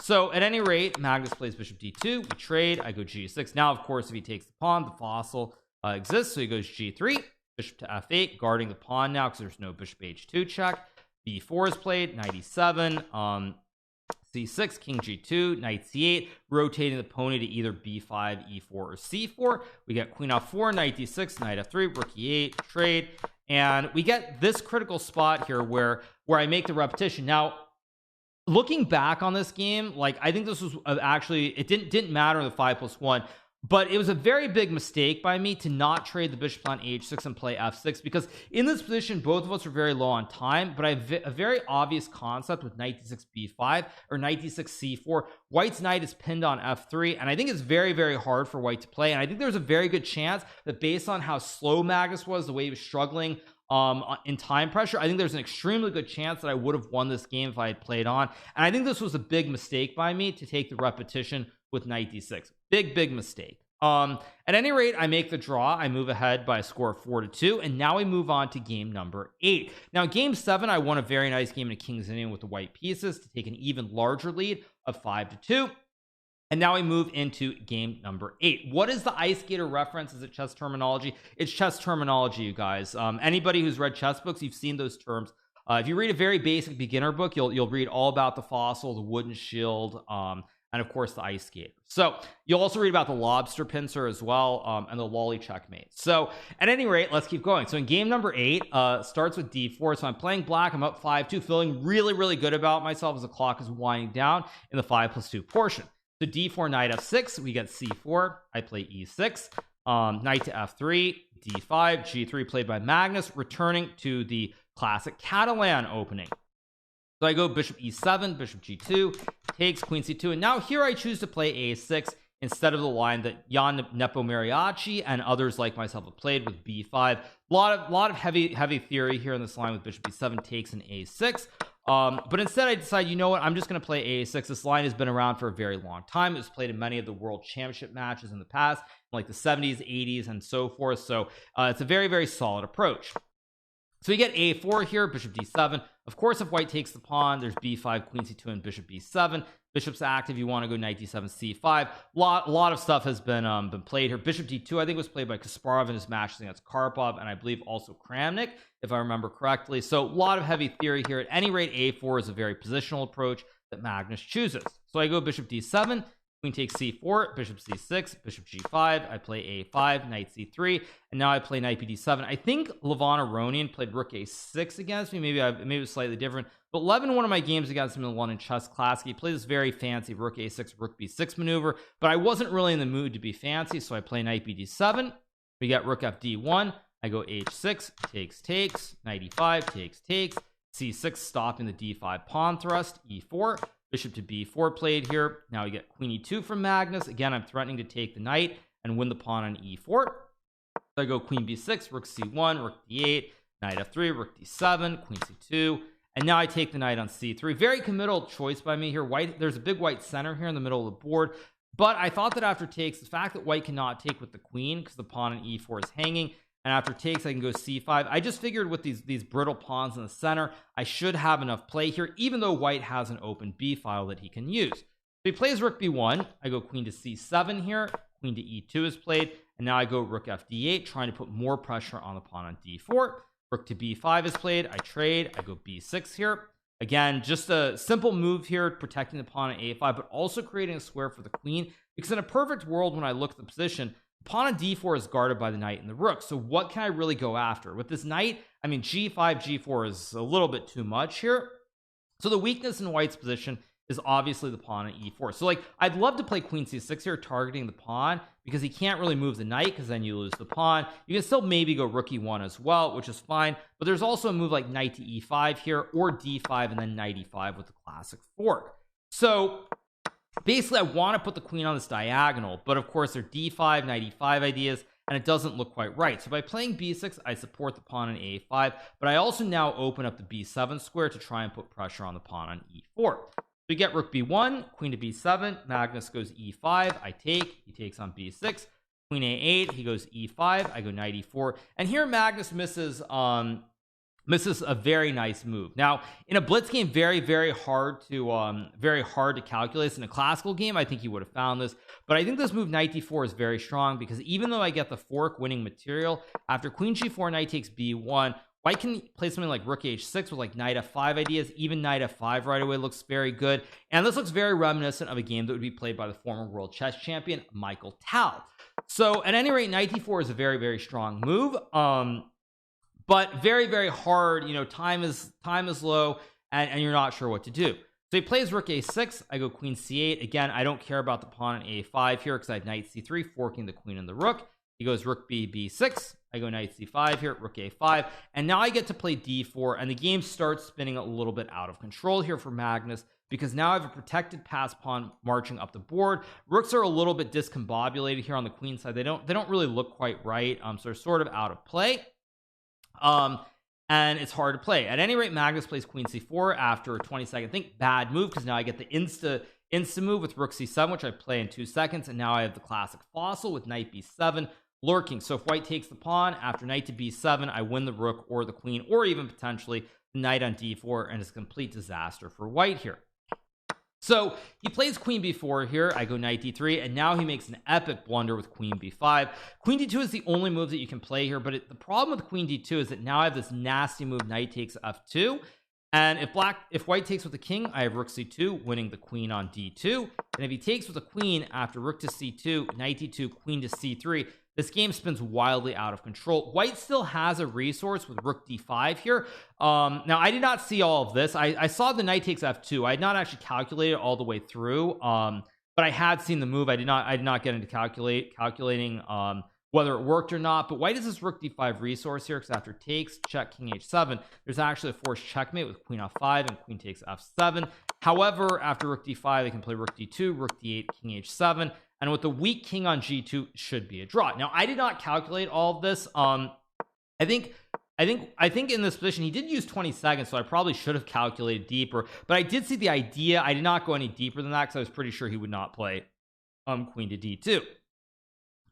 So at any rate, Magnus plays bishop d2. We trade. I go g6. Now, of course, if he takes the pawn, the fossil exists, so he goes g3, bishop to f8, guarding the pawn now because there's no bishop h2 check. b4 is played, knight e7, c6, king g2, knight c8, rotating the pony to either b5, e4, or c4. We get queen f4, knight d6, knight f3, rook e8, trade, and we get this critical spot here where I make the repetition. Now, looking back on this game, like, I think this was actually, it didn't matter in the 5+1. but it was a very big mistake by me to not trade the bishop on h6 and play f6, because in this position both of us are very low on time. But I have a very obvious concept with knight d6 b5 or knight d6 c4. White's knight is pinned on f3, and I think it's very, very hard for white to play. And I think there's a very good chance that based on how slow Magnus was, the way he was struggling in time pressure, I think there's an extremely good chance that I would have won this game if I had played on. And I think this was a big mistake by me to take the repetition with knight d6. Big mistake. At any rate, I make the draw. I move ahead by a score of 4-2, and now we move on to game number 8. Now game 7, I won a very nice game in a King's Indian with the white pieces to take an even larger lead of 5-2. And now we move into game number 8. What is the ice skater reference? Is it chess terminology? It's chess terminology, you guys. Anybody who's read chess books, you've seen those terms. If you read a very basic beginner book, you'll read all about the fossil, the wooden shield, and of course the ice skater. So you'll also read about the lobster pincer as well, and the lolly checkmate. So at any rate, let's keep going. So in game number 8, starts with d4. So I'm playing black. I'm up 5-2, feeling really good about myself as the clock is winding down in the 5+2 portion. So d4, knight f6, we get c4. I play e6, knight to f3, d5, g3 played by Magnus, returning to the classic Catalan opening. So I go bishop e7, bishop g2, takes, queen c2, and now here I choose to play a6 instead of the line that Jan Nepomniachtchi and others like myself have played with b5. Lot of heavy theory here in this line with bishop b7 takes an a6. But instead I decide, you know what, I'm just going to play a6. This line has been around for a very long time. It was played in many of the world championship matches in the past, like the 70s, 80s, and so forth. So it's a very solid approach. So we get a4 here, bishop d7. Of course, if white takes the pawn, there's b5, queen c2, and bishop b7. Bishop's active. You want to go knight d7, c5. Lot of stuff has been played here. Bishop d2, I think, was played by Kasparov in his match against Karpov, and I believe also Kramnik, if I remember correctly. So a lot of heavy theory here. At any rate, a4 is a very positional approach that Magnus chooses. So I go bishop d7. Queen takes c4, bishop c6, bishop g5. I play a5, knight c3, and now I play knight bd7. I think Levon Aronian played rook a6 against me. Maybe it was slightly different. But Levin, one of my games against him in the London Chess Classic, he played this very fancy rook a6, rook b6 maneuver. But I wasn't really in the mood to be fancy, so I play knight bd7. We get rook fd1. I go h6, takes, knight e5, takes, c6, stopping the d5 pawn thrust, e4. Bishop to b4 played here. Now we get queen e2 from Magnus. Again, I'm threatening to take the knight and win the pawn on e4. So I go queen b6, rook c1, rook d8, knight f3, rook d7, queen c2, and now I take the knight on c3. Very committal choice by me here. White, there's a big white center here in the middle of the board, but I thought that after takes, the fact that white cannot take with the queen because the pawn on e4 is hanging, and after takes I can go c5. I just figured with these brittle pawns in the center, I should have enough play here, even though white has an open b file that he can use. So he plays rook b1. I go queen to c7 here. Queen to e2 is played, and now I go rook fd8, trying to put more pressure on the pawn on d4. Rook to b5 is played. I trade. I go b6 here. Again, just a simple move here, protecting the pawn on a5, but also creating a square for the queen, because in a perfect world, when I look at the position, pawn on d4 is guarded by the knight and the rook. So what can I really go after with this knight? I mean, g5, g4 is a little bit too much here. So the weakness in white's position is obviously the pawn on e4. So like, I'd love to play queen c6 here, targeting the pawn, because he can't really move the knight, because then you lose the pawn. You can still maybe go rook e1 as well, which is fine, but there's also a move like knight to e5 here, or d5 and then knight e5 with the classic fork. So basically, I want to put the queen on this diagonal, but of course, they're d5, knight e5 ideas, and it doesn't look quite right. So by playing b6, I support the pawn on a5, but I also now open up the b7 square to try and put pressure on the pawn on e4. So we get rook b1, queen to b7, Magnus goes e5, I take, he takes on b6, queen a8, he goes e5, I go knight e4, and here Magnus misses a very nice move. Now in a blitz game, very hard to calculate. In a classical game, I think he would have found this, but I think this move knight d4 is very strong, because even though I get the fork winning material, after queen g4, knight takes b1, white can play something like rook h6 with like knight f5 ideas. Even knight f5 right away looks very good, and this looks very reminiscent of a game that would be played by the former world chess champion Michael Tal. So at any rate, knight d4 is a very strong move, but very hard. You know, time is low, and you're not sure what to do. So he plays rook a6. I go queen c8. Again, I don't care about the pawn on a5 here because I have knight c3, forking the queen and the rook. He goes rook b6. I go knight c5 here, rook a5, and now I get to play d4, and the game starts spinning a little bit out of control here for Magnus, because now I have a protected pass pawn marching up the board. Rooks are a little bit discombobulated here on the queen side. They don't really look quite right, so they're sort of out of play, and it's hard to play. At any rate, Magnus plays queen c4 after a 20-second think. Bad move, because now I get the insta move with rook c7, which I play in 2 seconds, and now I have the classic fossil with knight b7 lurking. So if white takes the pawn after knight to b7, I win the rook or the queen, or even potentially the knight on d4, and it's a complete disaster for white here. So he plays queen b4 here. I go knight d3, and now he makes an epic blunder with queen b5. Queen d2 is the only move that you can play here, but the problem with queen d2 is that now I have this nasty move, knight takes f2, and if white takes with the king, I have rook c2, winning the queen on d2, and if he takes with the queen after rook to c2, knight d2, queen to c3, this game spins wildly out of control. White still has a resource with rook d5 here. Now I did not see all of this. I saw the knight takes f2. I had not actually calculated all the way through, but I had seen the move. I did not get into calculating whether it worked or not. But white has this rook d5 resource here, because after takes, check, king h7, there's actually a forced checkmate with queen f5 and queen takes f7. However, after rook d5, they can play rook d2, rook d8, king h7, and with the weak king on g2 should be a draw. Now I did not calculate all of this. I think in this position he did use 20 seconds, so I probably should have calculated deeper, but I did see the idea. I did not go any deeper than that because I was pretty sure he would not play queen to d2.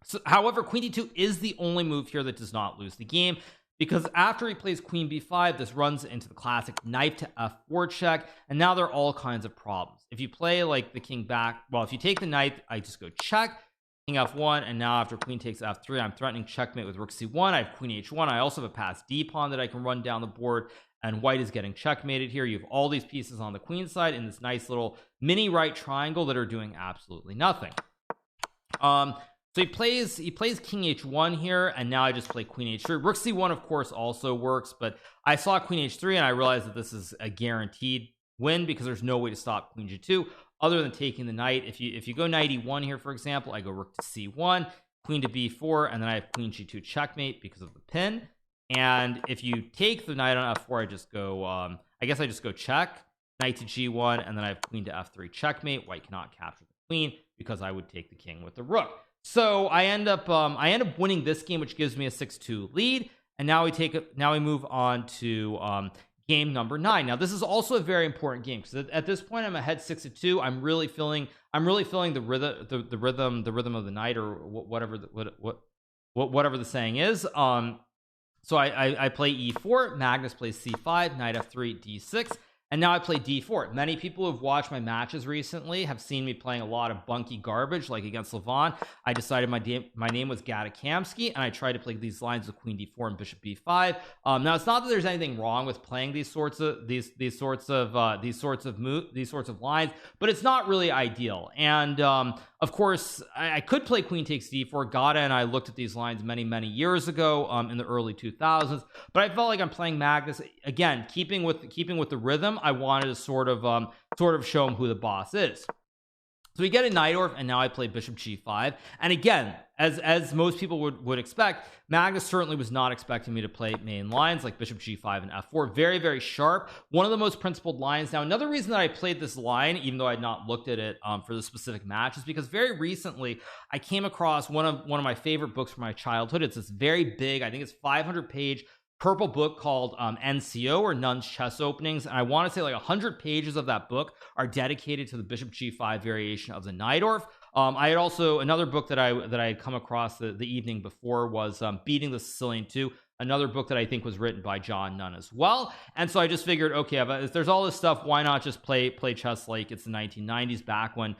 So however, queen d2 is the only move here that does not lose the game, because after he plays queen b5, this runs into the classic knight to f4 check, and now there are all kinds of problems. If you play like the king back, well, if you take the knight, I just go check, king f1, and now after queen takes f3, I'm threatening checkmate with rook c1. I have queen h1. I also have a passed d pawn that I can run down the board, and white is getting checkmated here. You have all these pieces on the queen side in this nice little mini right triangle that are doing absolutely nothing. So he plays king h1 here, and now I just play queen h3. Rook c1 of course also works, but I saw queen h3 and I realized that this is a guaranteed win because there's no way to stop queen g2 other than taking the knight. If you go knight e1 here, for example, I go rook to c1, queen to b4, and then I have queen g2 checkmate because of the pin. And if you take the knight on f4, I just go I guess I just go check, knight to g1, and then I have queen to f3 checkmate. White cannot capture the queen because I would take the king with the rook. So I end up winning this game, which gives me a 6-2 lead, and now we move on to game number 9. Now this is also a very important game because at this point I'm ahead 6-2. I'm really feeling the rhythm of the night, or whatever the saying is. So I play e4, Magnus plays c5, knight f3, d6, and now I play d4. Many people who have watched my matches recently have seen me playing a lot of bunky garbage, like against Levon. I decided my name was Gadakamsky, and I tried to play these lines with queen d4 and bishop b5. Now it's not that there's anything wrong with playing these sorts of lines, but it's not really ideal. And of course, I could play queen takes d4. Gada and I looked at these lines many years ago in the early 2000s, but I felt like I'm playing Magnus again, keeping with the rhythm. I wanted to sort of show him who the boss is. So we get a Najdorf, and now I play bishop g5. And again, as most people would expect, Magnus certainly was not expecting me to play main lines like bishop g5 and f4. Very sharp, one of the most principled lines. Now another reason that I played this line, even though I had not looked at it for the specific match, is because very recently I came across one of my favorite books from my childhood. It's this very big, I think it's 500-page purple book called NCO, or Nun's Chess Openings, and I want to say like 100 pages of that book are dedicated to the bishop g5 variation of the Najdorf. I had also another book that I had come across the evening before was Beating the Sicilian 2, another book that I think was written by John Nunn as well. And so I just figured, okay, if there's all this stuff, why not just play chess like it's the 1990s, back when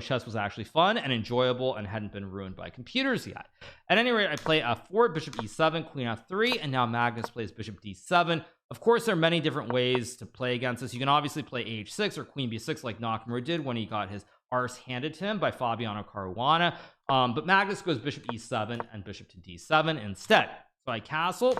chess was actually fun and enjoyable and hadn't been ruined by computers yet. At any rate, I play f4, bishop e7, queen f3, and now Magnus plays bishop d7. Of course, there are many different ways to play against this. You can obviously play h6 or queen b6 like Nakamura did when he got his arse handed to him by Fabiano Caruana, but Magnus goes bishop e7 and bishop to d7 instead. So I castle,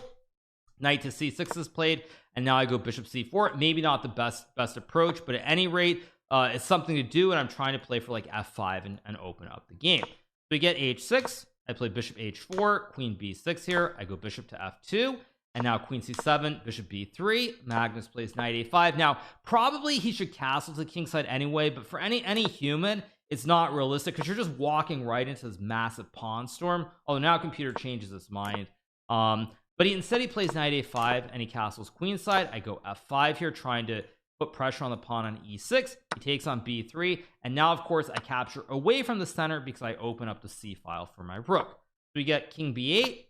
Knight to c6 is played, and now I go bishop c4. Maybe not the best approach, but at any rate, it's something to do, and I'm trying to play for like f5 and open up the game. So we get h6. I play bishop h4, queen b6 here. I go bishop to f2, and now queen c7, bishop b3. Magnus plays knight a5. Now, probably he should castle to the king side anyway, but for any human, it's not realistic because you're just walking right into this massive pawn storm. Although now computer changes its mind. But instead he plays knight a5 and he castles queenside. I go f5 here, trying to put pressure on the pawn on e6. He takes on b3, and now of course I capture away from the center because I open up the c file for my rook. So we get king b8,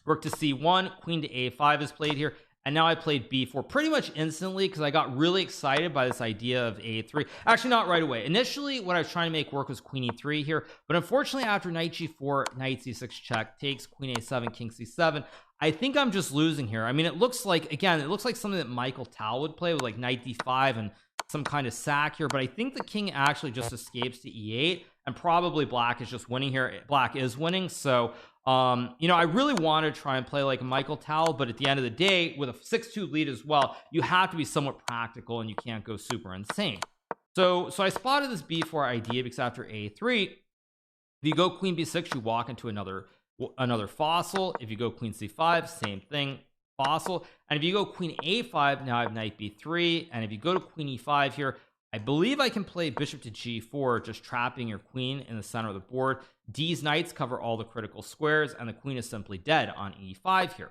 rook to c1, queen to a5 is played here, and now I played b4 pretty much instantly because I got really excited by this idea of a3. Actually, not right away. Initially, what I was trying to make work was queen e3 here, but unfortunately, after knight g4, knight c6 check, takes queen a7, king c7, I think I'm just losing here. I mean, it looks like, again, it looks like something that Michael Tal would play with like knight d5 and some kind of sack here, but I think the king actually just escapes to e8, and probably black is just winning here. Black is winning, so you know, I really want to try and play like Michael Tal, but at the end of the day, with a 6-2 lead as well, you have to be somewhat practical and you can't go super insane. So I spotted this b4 idea because after a3, if you go queen b6, you walk into another fossil. If you go queen c5, same thing, fossil. And if you go queen a5, now I have knight b3. And if you go to queen e5 here, I believe I can play bishop to g4, just trapping your queen in the center of the board. D's knights cover all the critical squares, and the queen is simply dead on e5 here.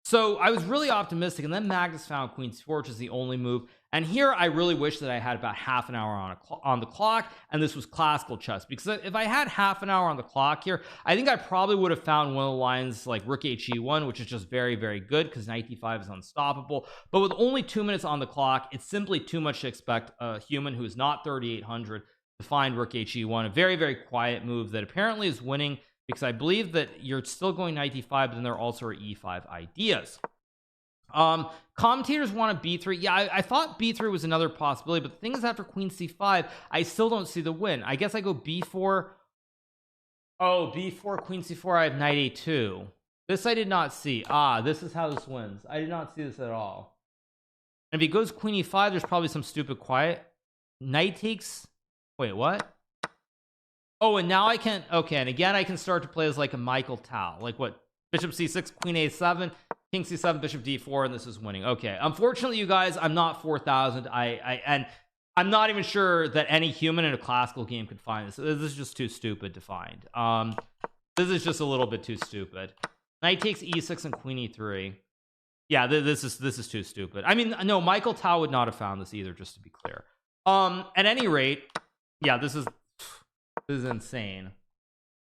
So I was really optimistic, and then Magnus found queen c4, which is the only move. And here I really wish that I had about half an hour on the clock, and this was classical chess, because if I had half an hour on the clock here, I think I probably would have found one of the lines like rook he1, which is just very, very good because knight d5 is unstoppable. But with only 2 minutes on the clock, it's simply too much to expect a human who is not 3800 to find rook he1, a very, very quiet move that apparently is winning, because I believe that you're still going knight d5, but then there also are e5 ideas. Commentators want a b3. Yeah, I thought b3 was another possibility, but the thing is, after queen c5, I still don't see the win. I guess I go b4. Oh, b4, queen c4, I have knight a2. This I did not see. This is how this wins. I did not see this at all. And if he goes queen e5, there's probably some stupid quiet. Knight takes... Wait, what? Oh, and now I can... Okay, and again, I can start to play as like a Michael Tal. Like what? Bishop c6, queen a7, king c7, bishop d4, and this is winning. Okay, unfortunately, you guys, I'm not 4,000. And I'm not even sure that any human in a classical game could find this. This is just too stupid to find. This is just a little bit too stupid. Knight takes e6 and queen e3. Yeah, this is too stupid. I mean, no, Michael Tal would not have found this either, just to be clear. At any rate, yeah, this is insane.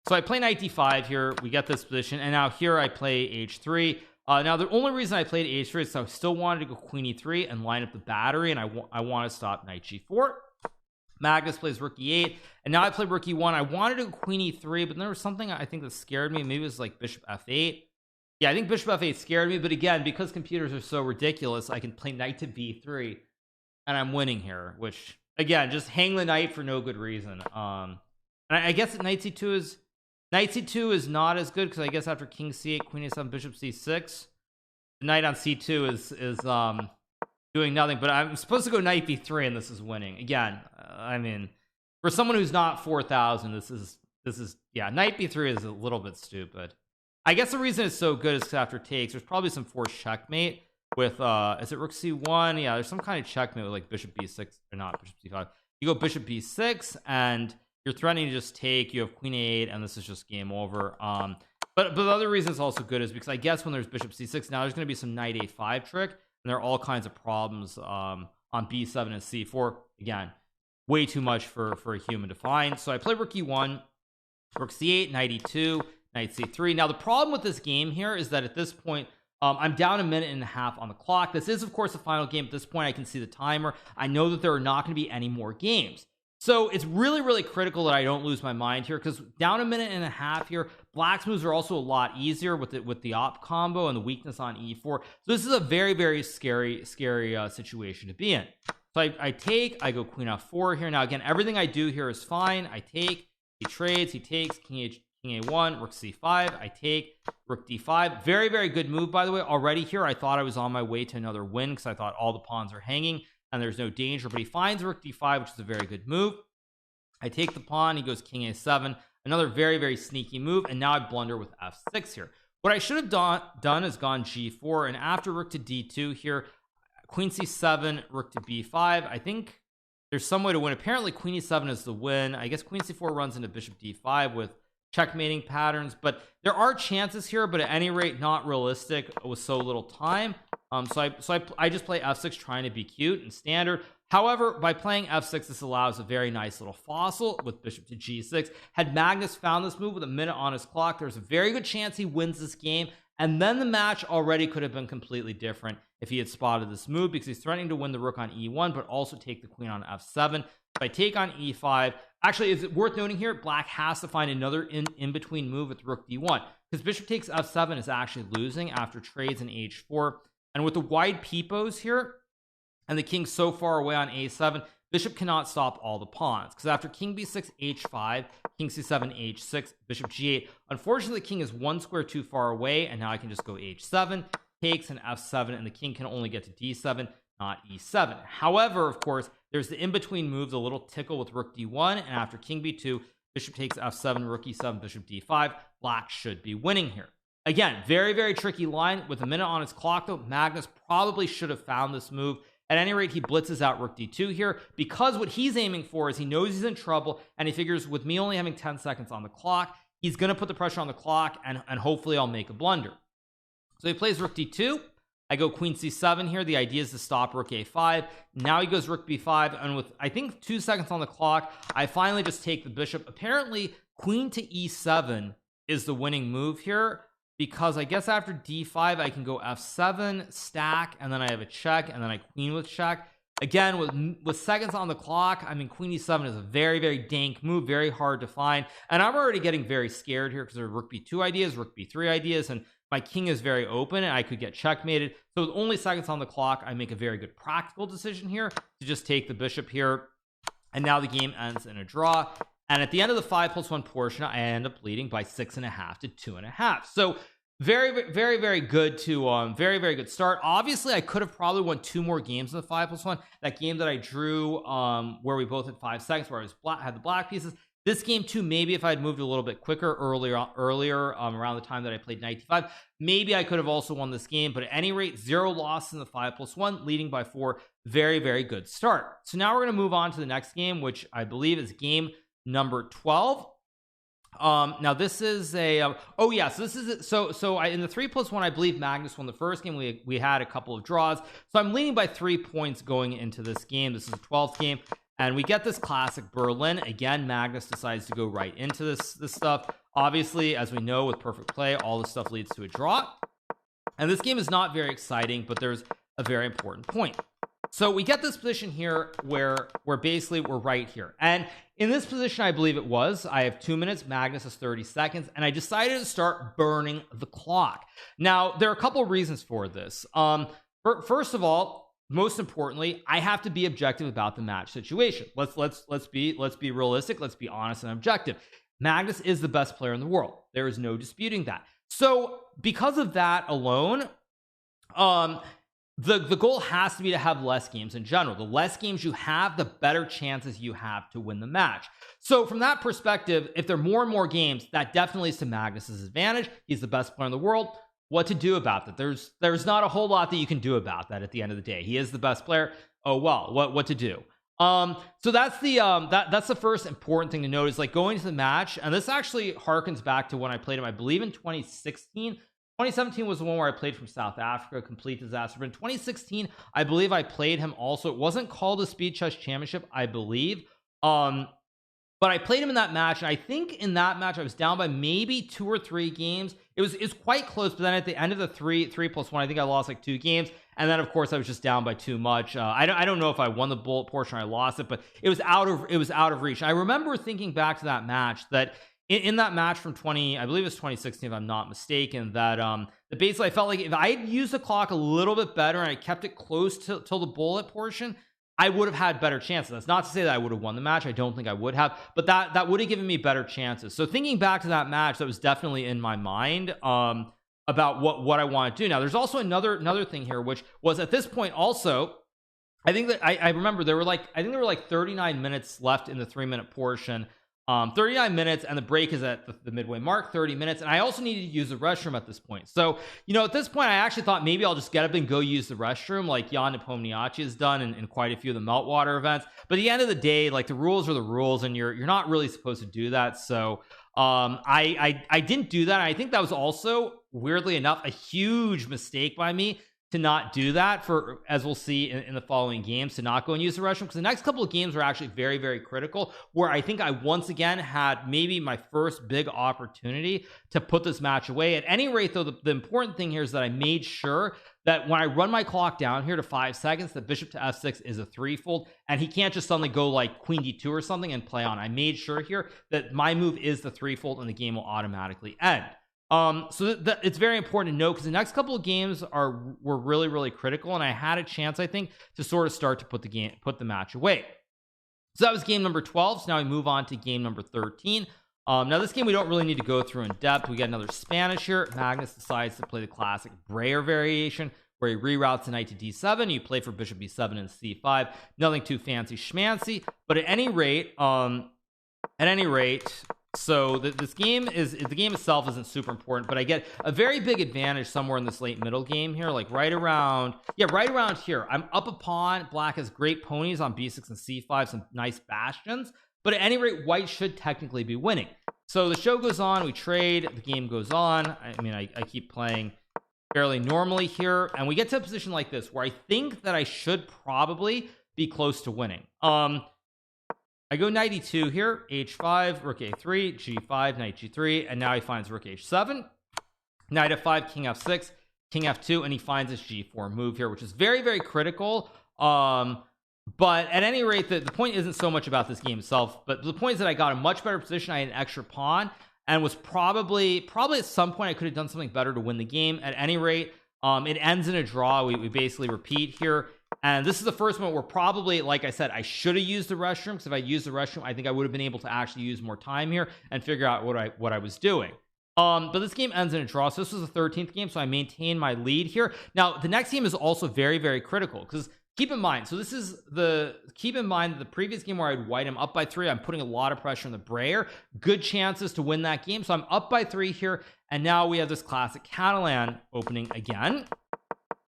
So I play knight d5 here. We get this position, and now here I play h3. Now the only reason I played h3 is I still wanted to go queen e3 and line up the battery, and I want to stop knight g4. Magnus plays rook e8, and now I play rook e1. I wanted to go queen e3, but there was something I think that scared me. Maybe it was like bishop f8. Yeah, I think bishop f8 scared me, but again, because computers are so ridiculous, I can play knight to b3, and I'm winning here, which, again, just hang the knight for no good reason. And I guess that knight c2 is not as good, because I guess after king c8, queen a7, bishop c6, the knight on c2 is doing nothing. But I'm supposed to go knight b3, and this is winning. Again, I mean, for someone who's not 4,000, this is yeah, knight b3 is a little bit stupid. I guess the reason it's so good is because after takes, there's probably some forced checkmate with is it rook c1? Yeah, there's some kind of checkmate with like bishop b6, or not bishop c5. You go bishop b6, and you're threatening to just take. You have queen a8, and this is just game over. But the other reason it's also good is because I guess when there's bishop c6, now there's going to be some knight a5 trick, and there are all kinds of problems on b7 and c4. Again, way too much for a human to find. So I play rook e1, rook c8, knight e2, knight c3. Now the problem with this game here is that at this point, I'm down a minute and a half on the clock. This is, of course, the final game. At this point, I can see the timer. I know that there are not going to be any more games. So it's really, really critical that I don't lose my mind here, because down a minute and a half here, black's moves are also a lot easier with the op combo and the weakness on e4. So this is a very, very scary situation to be in. So I take, I go queen f4 here. Now, again, everything I do here is fine. I take, he trades, he takes, king king a1, rook c5, I take, rook d5. Very, very good move, by the way. Already here, I thought I was on my way to another win because I thought all the pawns are hanging and there's no danger, but he finds rook d5, which is a very good move. I take the pawn, he goes king a7, another very, very sneaky move, and now I blunder with f6 here. What I should have done is gone g4, and after rook to d2 here, queen c7, rook to b5. I think there's some way to win. Apparently queen e7 is the win. I guess queen c4 runs into bishop d5 with checkmating patterns, but there are chances here, but at any rate not realistic with so little time. So I just play f6 trying to be cute and standard. However, by playing f6, this allows a very nice little fossil with bishop to g6. Had Magnus found this move with a minute on his clock, there's a very good chance he wins this game, and then the match already could have been completely different if he had spotted this move, because he's threatening to win the rook on e1 but also take the queen on f7. If I take on e5, actually, is it worth noting here, black has to find another in-between move with rook d1, because bishop takes f7 is actually losing after trades in h4, and with the wide peepos here and the king so far away on a7, bishop cannot stop all the pawns, because after king b6, h5, king c7, h6, bishop g8, unfortunately the king is one square too far away, and now I can just go h7, takes, and f7, and the king can only get to d7, not e7. However, of course, there's the in-between move, the little tickle with rook d1, and after king b2, bishop takes f7, rook e7, bishop d5. Black should be winning here. Again, very, very tricky line. With a minute on his clock, though, Magnus probably should have found this move. At any rate, he blitzes out rook d2 here, because what he's aiming for is he knows he's in trouble, and he figures with me only having 10 seconds on the clock, he's going to put the pressure on the clock, and hopefully I'll make a blunder. So he plays rook d2. I go queen c7 here. The idea is to stop rook a5. Now he goes rook b5, and with I think 2 seconds on the clock, I finally just take the bishop. Apparently queen to e7 is the winning move here, because I guess after d5 I can go f7, stack, and then I have a check, and then I queen with check. Again, with seconds on the clock, I mean, queen e7 is a very, very dank move, very hard to find, and I'm already getting very scared here because there are rook b2 ideas, rook b3 ideas, and my king is very open and I could get checkmated. So with only seconds on the clock, I make a very good practical decision here to just take the bishop here, and now the game ends in a draw. And at the end of the 5+1 portion, I end up leading by 6.5 to 2.5. So very, very, very good to very, very good start. Obviously I could have probably won 2 more games in the 5+1. That game that I drew where we both had 5 seconds, where I was had the black pieces. This game too, maybe if I had moved a little bit quicker earlier around the time that I played knight d5, maybe I could have also won this game. But at any rate, 0 loss in the 5+1, leading by 4. Very, very good start. So now we're going to move on to the next game, which I believe is game number 12. Now this is a oh yeah, so this is so in the 3+1, I believe Magnus won the first game. We had a couple of draws, so I'm leading by 3 points going into this game. This is a 12th game, and we get this classic Berlin again. Magnus decides to go right into this stuff. Obviously, as we know, with perfect play, all this stuff leads to a draw, and this game is not very exciting, but there's a very important point. So we get this position here where basically we're right here, and in this position, I believe it was, I have 2 minutes, Magnus has 30 seconds, and I decided to start burning the clock. Now there are a couple of reasons for this. First of all, most importantly, I have to be objective about the match situation. Let's be realistic, let's be honest and objective. Magnus is the best player in the world. There is no disputing that. So because of that alone, the goal has to be to have less games in general. The less games you have, the better chances you have to win the match. So from that perspective, if there are more and more games, that definitely is to Magnus's advantage. He's the best player in the world. What to do about that? There's not a whole lot that you can do about that at the end of the day. He is the best player. Oh well, what to do? So that's that's the first important thing to note, is like going to the match, and this actually harkens back to when I played him, I believe in 2016. 2017 was the one where I played from South Africa, complete disaster. But in 2016, I believe I played him also. It wasn't called a Speed Chess Championship, I believe. But I played him in that match, and I think in that match I was down by maybe 2 or 3 games. It was quite close, but then at the end of the 3+1, I think I lost like 2 games, and then of course I was just down by too much. I don't know if I won the bullet portion or I lost it, but it was out of reach. I remember thinking back to that match that in that match from I believe it was 2016 if I'm not mistaken, that basically I felt like if I had used the clock a little bit better and I kept it close till the bullet portion, I would have had better chances. That's not to say that I would have won the match. I don't think I would have, but that would have given me better chances. So thinking back to that match, that was definitely in my mind about what I want to do. Now there's also another thing here, which was at this point also, I think that I remember there were like, I think there were like 39 minutes left in the 3-minute portion. 39 minutes, and the break is at the midway mark, 30 minutes, and I also needed to use the restroom at this point. So, you know, at this point I actually thought maybe I'll just get up and go use the restroom like Jan Nepomniachtchi has done in quite a few of the meltwater events. But at the end of the day, like, the rules are the rules, and you're not really supposed to do that. So I didn't do that. I think that was also, weirdly enough, a huge mistake by me to not do that, for, as we'll see in the following games, to not go and use the restroom, because the next couple of games were actually very, very critical, where I think I once again had maybe my first big opportunity to put this match away. At any rate, though, the important thing here is that I made sure that when I run my clock down here to 5 seconds, that bishop to f6 is a threefold, and he can't just suddenly go like queen d2 or something and play on. I made sure here that my move is the threefold, and the game will automatically end. So it's very important to know, because the next couple of games were really, really critical, and I had a chance, I think, to sort of start to put the match away. So that was game number 12. So now we move on to game number 13. Now this game we don't really need to go through in depth. We got another Spanish here. Magnus decides to play the classic Breyer variation, where he reroutes the knight to d7. You play for bishop b7 and c5. Nothing too fancy schmancy, but at any rate, so this game is, the game itself isn't super important, but I get a very big advantage somewhere in this late middle game here, like right around here. I'm up a pawn. Black has great ponies on b6 and c5, some nice bastions, but at any rate, white should technically be winning. So the show goes on, we trade, the game goes on. I mean, I keep playing fairly normally here, and we get to a position like this where I think that I should probably be close to winning. I go knight e2 here, h5, rook a3, g5, knight g3, and now he finds rook h7, knight f5, king f6, king f2, and he finds his g4 move here, which is very, very critical. But at any rate, the point isn't so much about this game itself, but the point is that I got a much better position. I had an extra pawn, and was probably at some point I could have done something better to win the game. At any rate, it ends in a draw. We basically repeat here. And this is the first one where probably, like I said, I should have used the restroom, because if I used the restroom, I think I would have been able to actually use more time here and figure out what I was doing. But this game ends in a draw. So this was the 13th game, so I maintain my lead here. Now the next game is also very, very critical, because keep in mind the previous game where I'd white, I'm up by 3. I'm putting a lot of pressure on the Breyer. Good chances to win that game. So I'm up by 3 here, and now we have this classic Catalan opening again,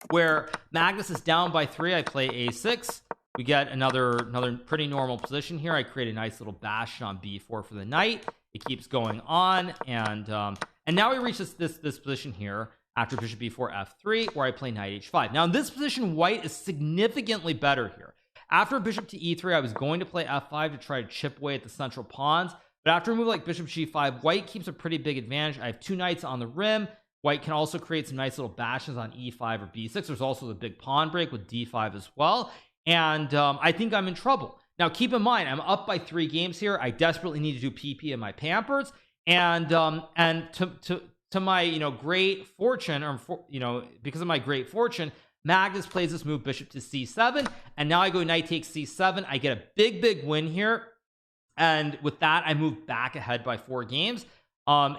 where Magnus is down by 3. I play a6. We get another pretty normal position here. I create a nice little bastion on b4 for the knight. It keeps going on, and now we reach this position here after bishop b4 f3, where I play knight h5. Now in this position, white is significantly better here. After bishop to e3, I was going to play f5 to try to chip away at the central pawns, but after a move like bishop g5, white keeps a pretty big advantage. I have 2 knights on the rim. White can also create some nice little bastions on e5 or b6. There's also the big pawn break with d5 as well, and I think I'm in trouble. Now keep in mind, I'm up by 3 games here. I desperately need to do PP in my Pampers, and to my great fortune, because of my great fortune, Magnus plays this move bishop to c7, and now I go knight takes c7. I get a big win here, and with that I move back ahead by 4 games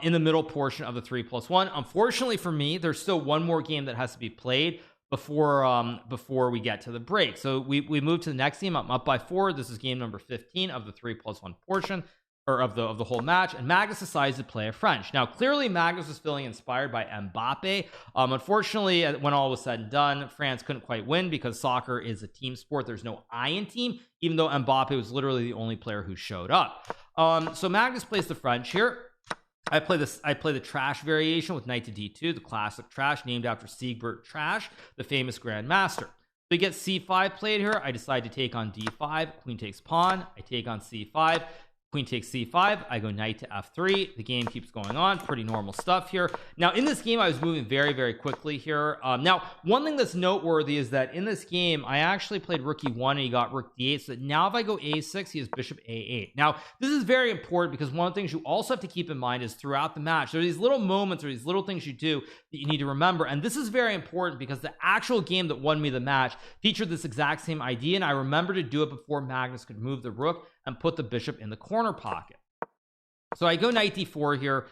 in the middle portion of the 3+1. Unfortunately for me, there's still one more game that has to be played before we get to the break. So we move to the next game. I'm up by 4. This is game number 15 of the 3+1 portion, or of the whole match, and Magnus decides to play a French. Now clearly Magnus was feeling inspired by Mbappe. Unfortunately, when all was said and done, France couldn't quite win, because soccer is a team sport. There's no I in team, even though Mbappe was literally the only player who showed up. So Magnus plays the French here. I play the trash variation with knight to d2, the classic trash named after Siegbert Trash, the famous grandmaster. We get c5 played here. I decide to take on d5. Queen takes pawn. I take on c5. Queen takes c5, I go knight to f3. The game keeps going on, pretty normal stuff here. Now in this game I was moving very quickly here. Now one thing that's noteworthy is that in this game I actually played rook e1 and he got rook d8, so that now if I go a6 he has bishop a8. Now this is very important because one of the things you also have to keep in mind is throughout the match there are these little moments or these little things you do that you need to remember, and this is very important because the actual game that won me the match featured this exact same idea, and I remember to do it before Magnus could move the rook and put the bishop in the corner pocket. So I go knight d4 here,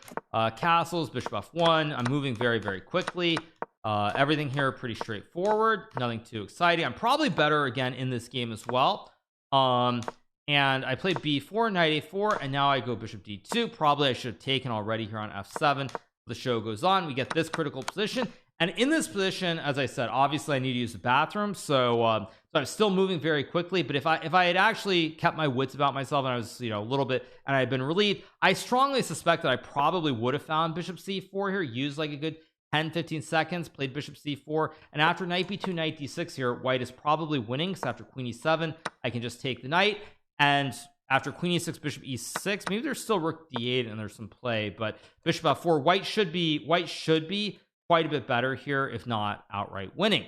castles, bishop f1. I'm moving very quickly. Everything here pretty straightforward, nothing too exciting. I'm probably better again in this game as well. And I played b4, knight a4, and now I go bishop d2. Probably I should have taken already here on f7. The show goes on, we get this critical position, and in this position, as I said, obviously I need to use the bathroom, so I'm still moving very quickly. But if I had actually kept my wits about myself and I was, a little bit, and I had been relieved, I strongly suspect that I probably would have found bishop c4 here, used like a good 10-15 seconds, played bishop c4, and after knight b2, knight d6 here, white is probably winning, because after queen e7 I can just take the knight, and after queen e6, bishop e6, maybe there's still rook d8 and there's some play, but bishop f4, white should be quite a bit better here, if not outright winning.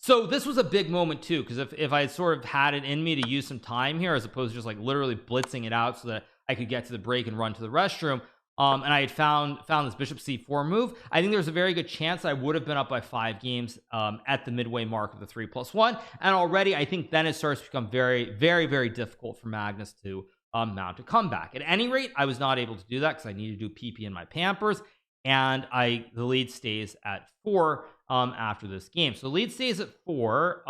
So this was a big moment too, because if I had sort of had it in me to use some time here as opposed to just like literally blitzing it out so that I could get to the break and run to the restroom, and I had found this bishop c4 move, I think there's a very good chance I would have been up by 5 games at the midway mark of the 3+1, and already I think then it starts to become very difficult for Magnus to mount a comeback. At any rate, I was not able to do that because I needed to do PP in my Pampers, and the lead stays at 4 after this game. So the lead stays at 4,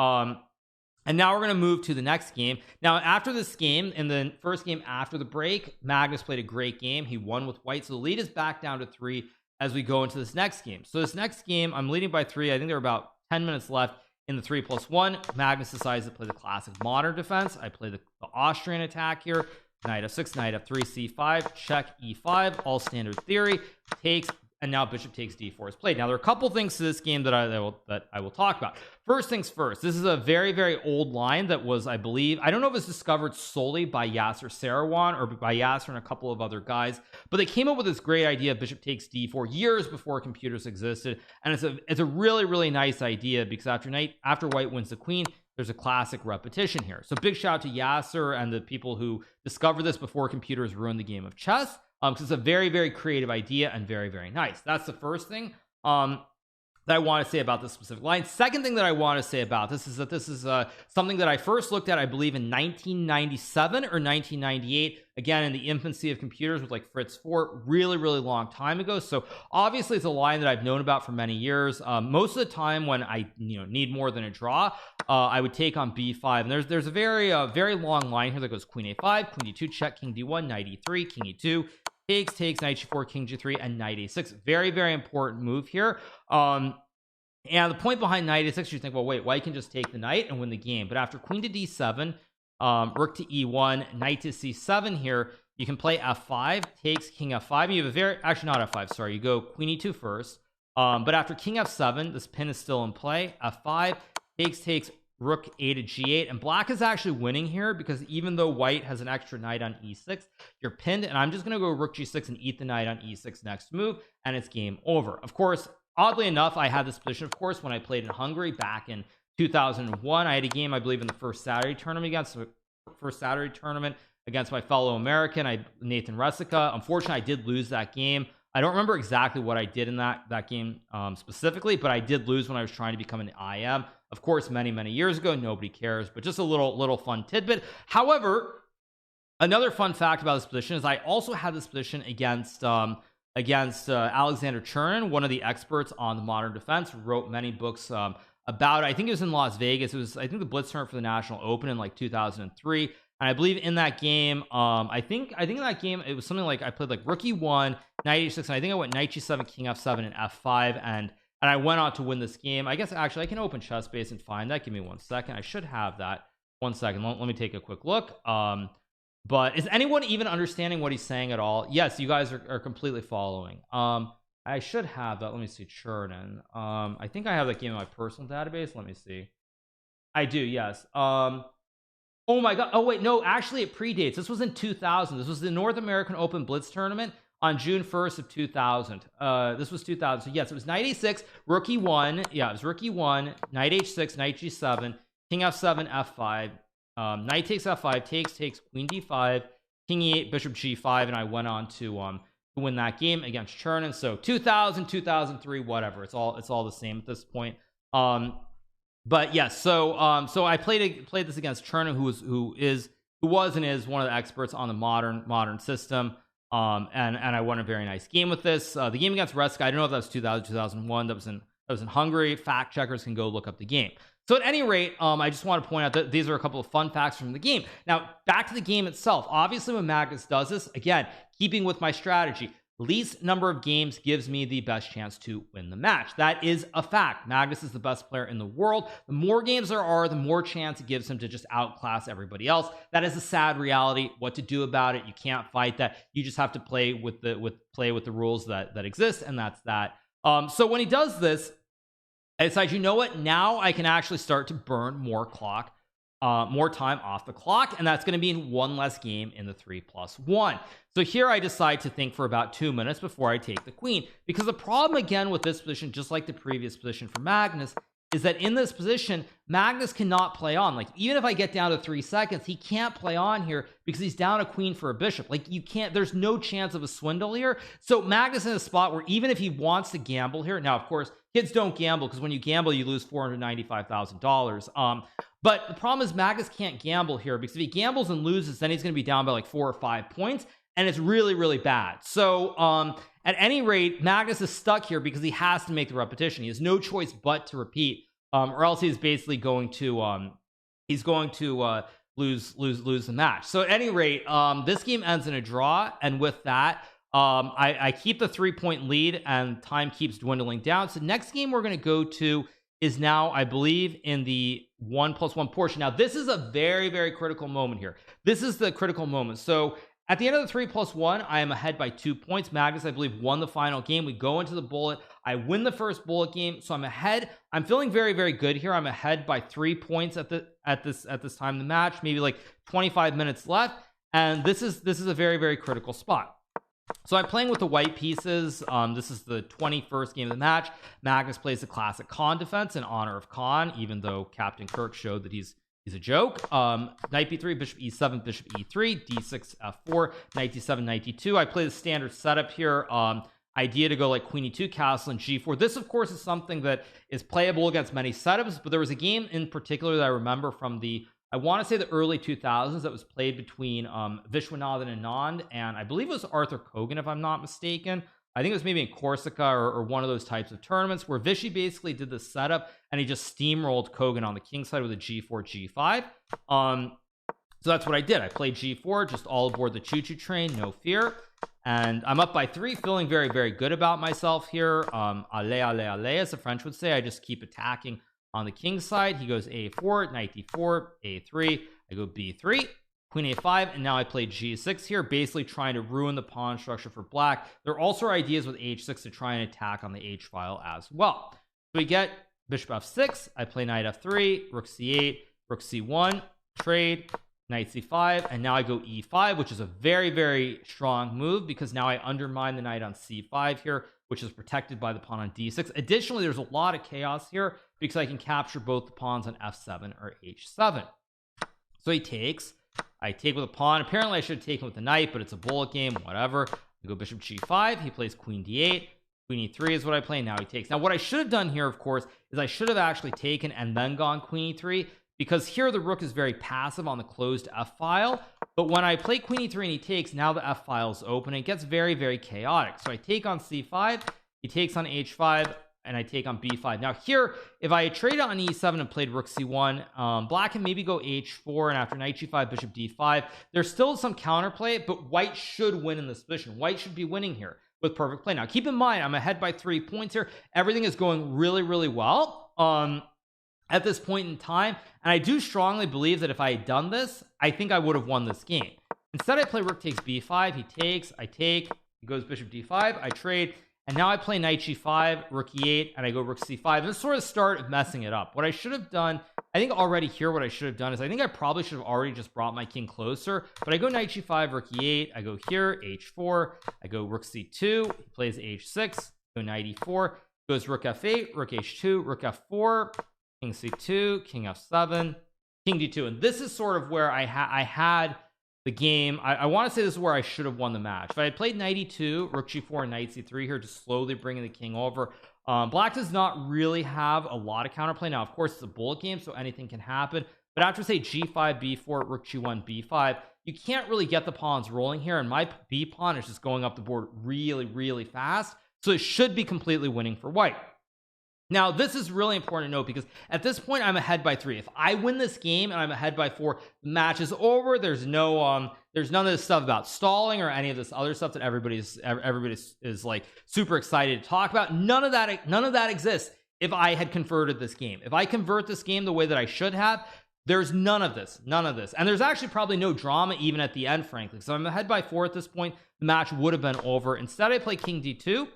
and now we're going to move to the next game. Now after this game, in the first game after the break, Magnus played a great game. He won with white, so the lead is back down to 3 as we go into this next game. So this next game I'm leading by 3. I think there are about 10 minutes left in the 3+1. Magnus decides to play the classic modern defense. I play the Austrian attack here. Knight f6, knight f3, c5, check e5, all standard theory, takes, and now bishop takes d4 is played. Now there are a couple things to this game that I will talk about. First things first, this is a very old line that was, I believe, I don't know if it was discovered solely by Yasser Seirawan or by Yasser and a couple of other guys, but they came up with this great idea of bishop takes d4 years before computers existed, and it's a really nice idea because after white wins the queen, there's a classic repetition here. So big shout out to Yasser and the people who discovered this before computers ruined the game of chess, because it's a very creative idea and very nice. That's the first thing that I want to say about this specific line. Second thing that I want to say about this is that this is something that I first looked at, I believe, in 1997 or 1998, again in the infancy of computers with like Fritz 4, really long time ago. So obviously it's a line that I've known about for many years. Most of the time when I need more than a draw, I would take on b5, and there's a very long line here that goes queen a5, queen d2, check, king d1, knight e3, king e2, takes, knight g4, king g3, and knight a6. Very important move here. And the point behind knight a6, you think, well, wait, white can just take the knight and win the game. But after queen to d7, rook to e1, knight to c7 here, you can play f5, takes, king f5. You have actually not f5, sorry, you go queen e2 first. But after king f7, this pin is still in play. f5, takes, rook a to g8, and black is actually winning here because even though white has an extra knight on e6, you're pinned, and I'm just going to go rook g6 and eat the knight on e6 next move, and it's game over. Of course, oddly enough, I had this position, of course, when I played in Hungary back in 2001. I had a game, I believe, in the first Saturday tournament against my fellow American, Nathan Resica. Unfortunately, I did lose that game. I don't remember exactly what I did in that game specifically, but I did lose when I was trying to become an IM. Of course, many years ago. Nobody cares, but just a little fun tidbit. However, another fun fact about this position is I also had this position against Alexander Chernin, one of the experts on the modern defense, wrote many books about it. I think it was in Las Vegas. It was, I think, the Blitz tournament for the National Open in like 2003. And I believe in that game, I think in that game it was something like I played like rook e1, knight e6, and I think I went knight g7, king f7, and f5, and I went on to win this game. I guess actually I can open ChessBase and find that. Give me 1 second. I should have that. 1 second. Let me take a quick look. But is anyone even understanding what he's saying at all? Yes, you guys are completely following. I should have that. Let me see. Chernin. I think I have that game in my personal database. Let me see. I do, yes. Oh my god. Oh wait, no, actually it predates. This was in 2000. This was the North American Open Blitz tournament on June 1st of 2000. This was 2000. So yes, it was knight a6, rook e1. Yeah, it was rook e1, knight h6, knight g7, king f7, f5, knight takes f5, takes, queen d5, king e8, bishop g5, and I went on to win that game against Chernin. So 2000, 2003, whatever. It's all the same at this point. But yes, so I played this against Chernin, who was and is one of the experts on the modern system. And I won a very nice game with this. The game against Reska, I don't know if that was 2000, 2001. That was in Hungary. Fact checkers can go look up the game. So at any rate, I just want to point out that these are a couple of fun facts from the game. Now back to the game itself. Obviously when Magnus does this, again, keeping with my strategy, least number of games gives me the best chance to win the match. That is a fact. Magnus is the best player in the world. The more games there are, the more chance it gives him to just outclass everybody else. That is a sad reality. What to do about it? You can't fight that. You just have to play with the rules that exist, and that's that. So when he does this, I decide, you know what? Now I can actually start to burn more time off the clock, and that's going to be in one less game in the 3+1. So here I decide to think for about 2 minutes before I take the queen, because the problem again with this position, just like the previous position for Magnus, is that in this position Magnus cannot play on. Like, even if I get down to 3 seconds, he can't play on here because he's down a queen for a bishop. Like, you can't, there's no chance of a swindle here. So Magnus in a spot where even if he wants to gamble here, now of course kids don't gamble, because when you gamble you lose $495,000. But the problem is Magnus can't gamble here, because if he gambles and loses, then he's going to be down by like 4 or 5 points, and it's really bad. So at any rate, Magnus is stuck here because he has to make the repetition. He has no choice but to repeat, or else he's basically going to lose the match. So at any rate, this game ends in a draw, and with that, I keep the 3-point lead, and time keeps dwindling down. So next game we're going to go to is now, I believe, in the 1+1 portion. Now this is a very critical moment here. This is the critical moment. So at the end of the 3+1, I am ahead by 2 points. Magnus, I believe, won the final game. We go into the bullet. I win the first bullet game, so I'm ahead. I'm feeling very good here. I'm ahead by 3 points at this time in the match, maybe like 25 minutes left, and this is a very critical spot. So I'm playing with the white pieces. This is the 21st game of the match. Magnus plays the classic Khan defense in honor of Khan, even though Captain Kirk showed that he's a joke. Knight b3, bishop e7, bishop e3, d6, f4, knight d7, knight d2. I play the standard setup here. Idea to go like queen e2, castle, and g4. This, of course, is something that is playable against many setups, but there was a game in particular that I remember from the, I want to say, the early 2000s, that was played between Vishwanathan Anand and I believe it was Arthur Kogan, if I'm not mistaken. I think it was maybe in Corsica or one of those types of tournaments where Vishy basically did this setup and he just steamrolled Kogan on the king side with a g4, g5. So that's what I did. I played g4, just all aboard the choo-choo train, no fear. And I'm up by 3, feeling very good about myself here. Allez, as the French would say. I just keep attacking on the king side. He goes a4, knight d4, a3. I go b3, queen a5, and now I play g6 here, basically trying to ruin the pawn structure for black. There are also ideas with h6 to try and attack on the h file as well. So we get bishop f6. I play knight f3, rook c8, rook c1, trade, knight c5, and now I go e5, which is a very strong move, because now I undermine the knight on c5 here, which is protected by the pawn on d6. Additionally, there's a lot of chaos here because I can capture both the pawns on f7 or h7. So he takes. I take with a pawn. Apparently I should have taken with the knight, but it's a bullet game, whatever. I go bishop g5. He plays queen d8. Queen e3 is what I play. Now he takes. Now what I should have done here, of course, is I should have actually taken and then gone queen e3, because here the rook is very passive on the closed f file. But when I play queen e3 and he takes, now the f file is open. It gets very chaotic. So I take on c5, he takes on h5, and I take on b5. Now here, if I had traded on e7 and played rook c1, black can maybe go h4, and after knight g5, bishop d5. There's still some counterplay, but white should win in this position. White should be winning here with perfect play. Now keep in mind, I'm ahead by 3 points here. Everything is going really well at this point in time, and I do strongly believe that if I had done this, I think I would have won this game. Instead, I play rook takes b5. He takes, I take, he goes bishop d5, I trade, and now I play knight g5, rook e8, and I go rook c5. And this sort of start of messing it up. What I should have done I think already here what I should have done is I think I probably should have already just brought my king closer, but I go knight g5, rook e8, I go here h4, I go rook c2, he plays h6, go knight e4, goes rook f8, rook h2, rook f4, king c2, king f7, king d2. And this is sort of where I had the game. I want to say this is where I should have won the match. If I had played knight e2, rook g4, and knight c3 here, just slowly bringing the king over. Black does not really have a lot of counterplay. Now, of course, it's a bullet game, so anything can happen. But after, say, g5, b4, rook g1, b5, you can't really get the pawns rolling here. And my b pawn is just going up the board really, really fast. So it should be completely winning for white. Now, this is really important to note because at this point, I'm ahead by 3. If I win this game and I'm ahead by 4, the match is over. There's none of this stuff about stalling or any of this other stuff that everybody is like super excited to talk about. None of that exists if I had converted this game. If I convert this game the way that I should have, there's none of this. And there's actually probably no drama even at the end, frankly. So I'm ahead by 4 at this point. The match would have been over. Instead, I play king d2,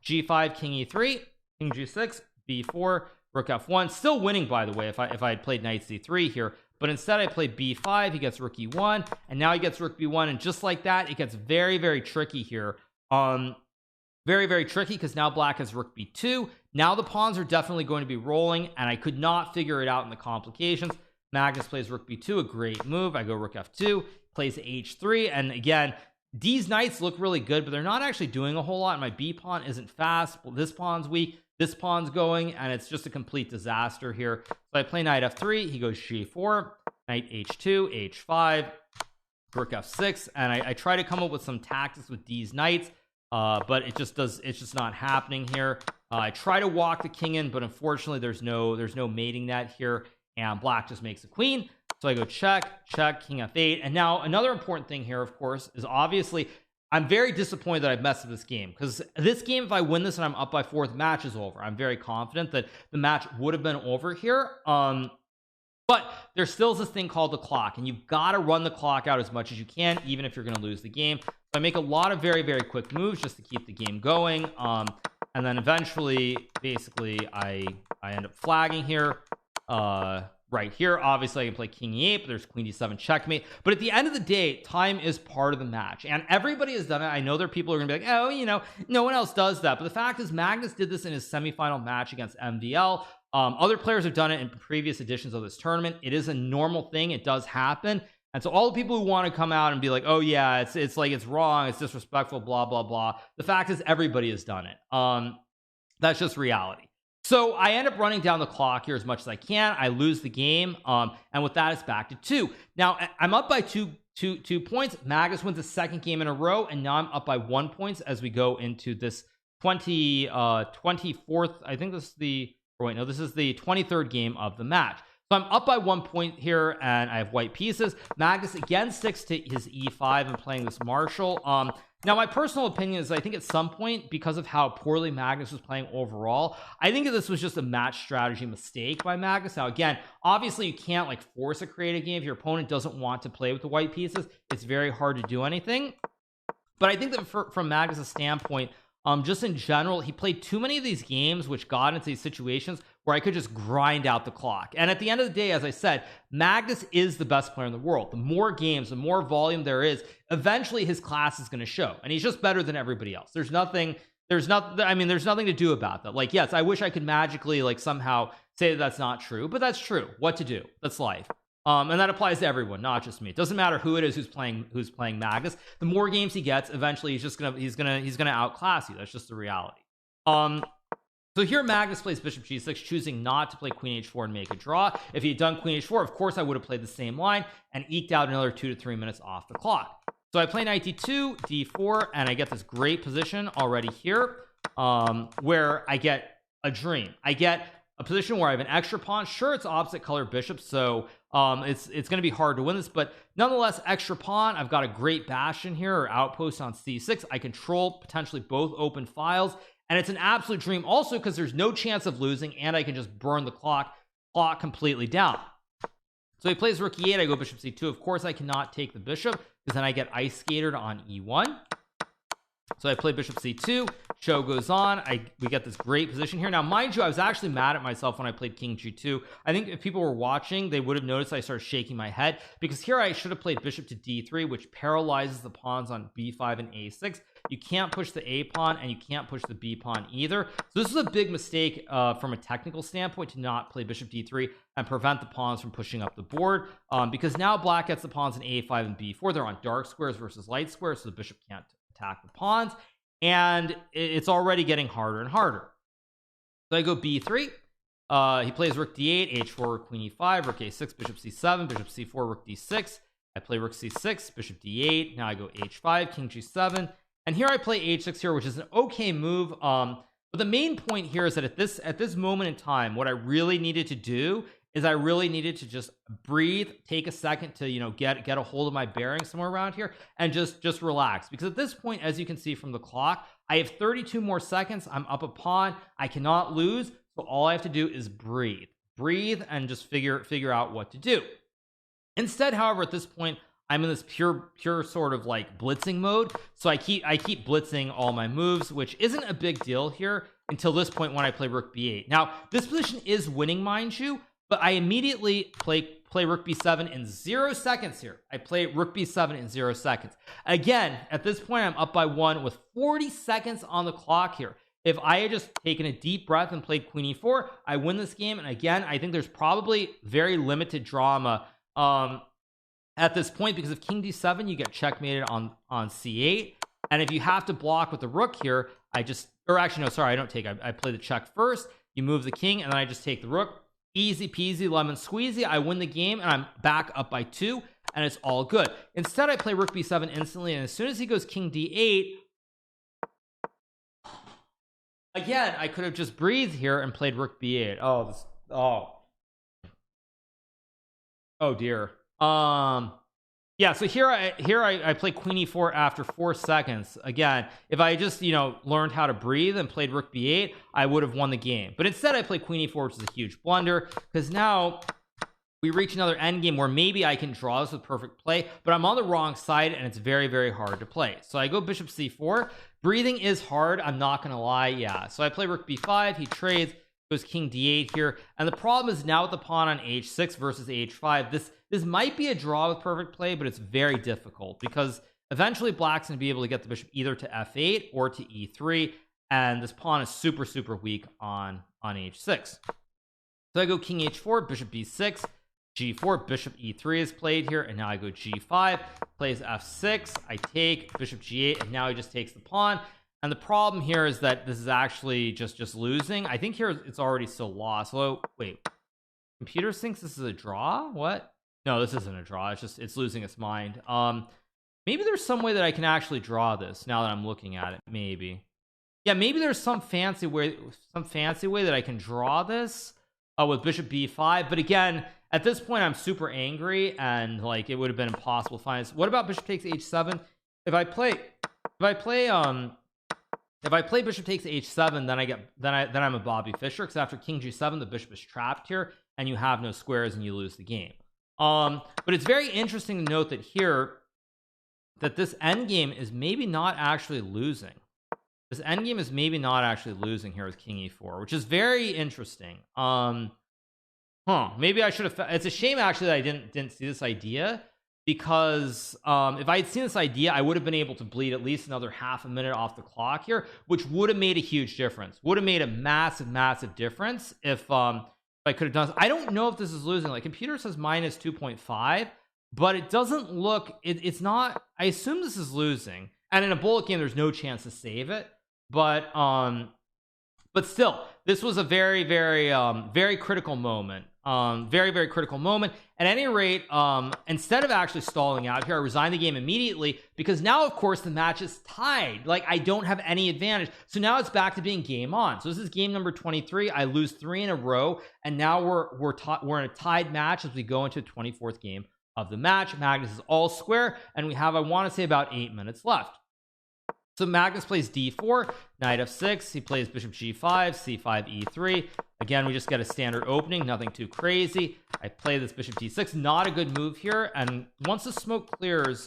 g5, king e3, king g6, b4, rook f1, still winning, by the way, if I had played knight c3 here. But instead I play b5, he gets rook e1, and now he gets rook b1, and just like that, it gets very, very tricky here. Very, very tricky because now black has rook b2. Now the pawns are definitely going to be rolling, and I could not figure it out in the complications. Magnus plays rook b2, a great move. I go rook f2, plays h3, and again, these knights look really good, but they're not actually doing a whole lot. My b pawn isn't fast. Well, this pawn's weak. This pawn's going, and it's just a complete disaster here. So I play knight f3, he goes g4, knight h2, h5, rook f6, and I try to come up with some tactics with these knights, but it's just not happening here. I try to walk the king in, but unfortunately there's no mating net here, and black just makes a queen. So I go check, king f8, and now another important thing here, of course, is obviously I'm very disappointed that I've messed with this game, because this game, if I win this and I'm up by 4, the match is over. I'm very confident that the match would have been over here. But there still is this thing called the clock, and you've got to run the clock out as much as you can, even if you're going to lose the game. So I make a lot of very, very quick moves just to keep the game going. And then eventually, basically, I end up flagging here. Right here, obviously I can play king e8, but there's queen d7 checkmate. But at the end of the day, time is part of the match, and everybody has done it. I know there are people who are gonna be like, oh, you know, no one else does that, but the fact is Magnus did this in his semifinal match against MVL. Other players have done it in previous editions of this tournament. It is a normal thing. It does happen. And so all the people who want to come out and be like, oh yeah, it's like it's wrong, it's disrespectful, blah blah blah, the fact is everybody has done it. That's just reality. So I end up running down the clock here as much as I can. I lose the game, and with that, it's back to 2. Now I'm up by two points. Magnus wins the second game in a row, and now I'm up by 1 point as we go into this 24th. I think this is this is the 23rd game of the match. So I'm up by 1 point here, and I have white pieces. Magnus again sticks to his e5 and playing this Marshall. Now, my personal opinion is I think at some point, because of how poorly Magnus was playing overall, I think this was just a match strategy mistake by Magnus. Now, again, obviously you can't like force a creative game. If your opponent doesn't want to play with the white pieces, it's very hard to do anything. But I think that from Magnus' standpoint, just in general, he played too many of these games which got into these situations where I could just grind out the clock. And at the end of the day, as I said, Magnus is the best player in the world. The more games, the more volume there is, eventually his class is going to show, and he's just better than everybody else. There's nothing to do about that. Like, yes, I wish I could magically like somehow say that that's not true, but that's true. What to do? That's life. And that applies to everyone, not just me. It doesn't matter who it is who's playing Magnus. The more games he gets, eventually he's gonna outclass you. That's just the reality. So here Magnus plays bishop g6, choosing not to play queen h4 and make a draw. If he had done queen h4, of course I would have played the same line and eked out another 2 to 3 minutes off the clock. So I play knight d2, d4, and I get this great position already here, where I get a dream. I get a position where I have an extra pawn. Sure, it's opposite color bishop, so it's going to be hard to win this, but nonetheless, extra pawn. I've got a great bastion here, or outpost on c6. I control potentially both open files, and it's an absolute dream also because there's no chance of losing, and I can just burn the clock completely down. So he plays rook e8. I go bishop c2. Of course, I cannot take the bishop because then I get ice skated on e1. So I play bishop c2, show goes on. We get this great position here. Now mind you, I was actually mad at myself when I played king g2. I think if people were watching, they would have noticed I started shaking my head, because here I should have played bishop to d3, which paralyzes the pawns on b5 and a6. You can't push the a pawn and you can't push the b pawn either. So this is a big mistake from a technical standpoint, to not play bishop d3 and prevent the pawns from pushing up the board, because now black gets the pawns in a5 and b4. They're on dark squares versus light squares, so the bishop can't attack the pawns, and it's already getting harder and harder. So I go b3. He plays rook d8, h4, rook queen e5, rook a6, bishop c7, bishop c4, rook d6. I play rook c6, bishop d8. Now I go h5, king g7, and here I play h6 here, which is an okay move. But the main point here is that at this moment in time, what I really needed to do is I really needed to just breathe, take a second to, you know, get a hold of my bearings somewhere around here, and just relax, because at this point, as you can see from the clock, I have 32 more seconds. I'm up a pawn. I cannot lose, so all I have to do is breathe and just figure out what to do. Instead, however, at this point, I'm in this pure sort of like blitzing mode, so I keep blitzing all my moves, which isn't a big deal here until this point when I play rook b8. Now this position is winning, mind you, but I immediately play rook b7 in 0 seconds here. I play rook b7 in 0 seconds. Again, at this point, I'm up by 1 with 40 seconds on the clock here. If I had just taken a deep breath and played queen e4, I win this game. And again, I think there's probably very limited drama at this point, because if king d7, you get checkmated on c8. And if you have to block with the rook here, I don't take, I play the check first. You move the king, and then I just take the rook. Easy peasy lemon squeezy. I win the game, and I'm back up by 2, and it's all good. Instead, I play rook b7 instantly, and as soon as he goes king d8, again, I could have just breathed here and played rook b8. Oh dear. Yeah, so here I play queen e4 after 4 seconds. Again, if I just, you know, learned how to breathe and played rook b8, I would have won the game. But instead I play queen e4, which is a huge blunder, because now we reach another endgame where maybe I can draw this with perfect play, but I'm on the wrong side and it's very, very hard to play. So I go bishop c4. Breathing is hard, I'm not gonna lie. Yeah, so I play rook b5. He trades, goes king d8 here, and the problem is now with the pawn on h6 versus h5, this might be a draw with perfect play, but it's very difficult, because eventually black's gonna be able to get the bishop either to f8 or to e3, and this pawn is super weak on h6. So I go king h4, bishop b6, g4, bishop e3 is played here, and now I go g5, plays f6, I take bishop g8, and now he just takes the pawn. And the problem here is that this is actually just losing. I think here it's already still lost. Although, wait, computer thinks this is a draw? What? No, this isn't a draw. It's losing its mind. Maybe there's some way that I can actually draw this now that I'm looking at it. Maybe. Yeah, maybe there's some fancy way that I can draw this with bishop b5. But again, at this point, I'm super angry, and like it would have been impossible to find this. What about bishop takes h7? If I play bishop takes h7, then I'm a Bobby Fischer, because after king g7, the bishop is trapped here, and you have no squares, and you lose the game. But it's very interesting to note that here, that this endgame is maybe not actually losing. This endgame is maybe not actually losing here with king e4, which is very interesting. Maybe I should have. It's a shame actually that I didn't see this idea, because if I had seen this idea, I would have been able to bleed at least another half a minute off the clock here, which would have made a huge difference. Would have made a massive difference if I could have done this. I don't know if this is losing. Like, computer says minus 2.5, but it doesn't look. It's not. I assume this is losing. And in a bullet game, there's no chance to save it. But still, this was a very critical moment. Very critical moment. At any rate, instead of actually stalling out here, I resigned the game immediately, because now, of course, the match is tied. Like, I don't have any advantage. So now it's back to being game on. So this is game number 23. I lose 3 in a row, and now we're in a tied match as we go into the 24th game of the match. Magnus is all square, and we have, I want to say, about 8 minutes left. So Magnus plays d4, knight f6. He plays bishop g5, c5, e3. Again, we just get a standard opening, nothing too crazy. I play this bishop d6, not a good move here. And once the smoke clears,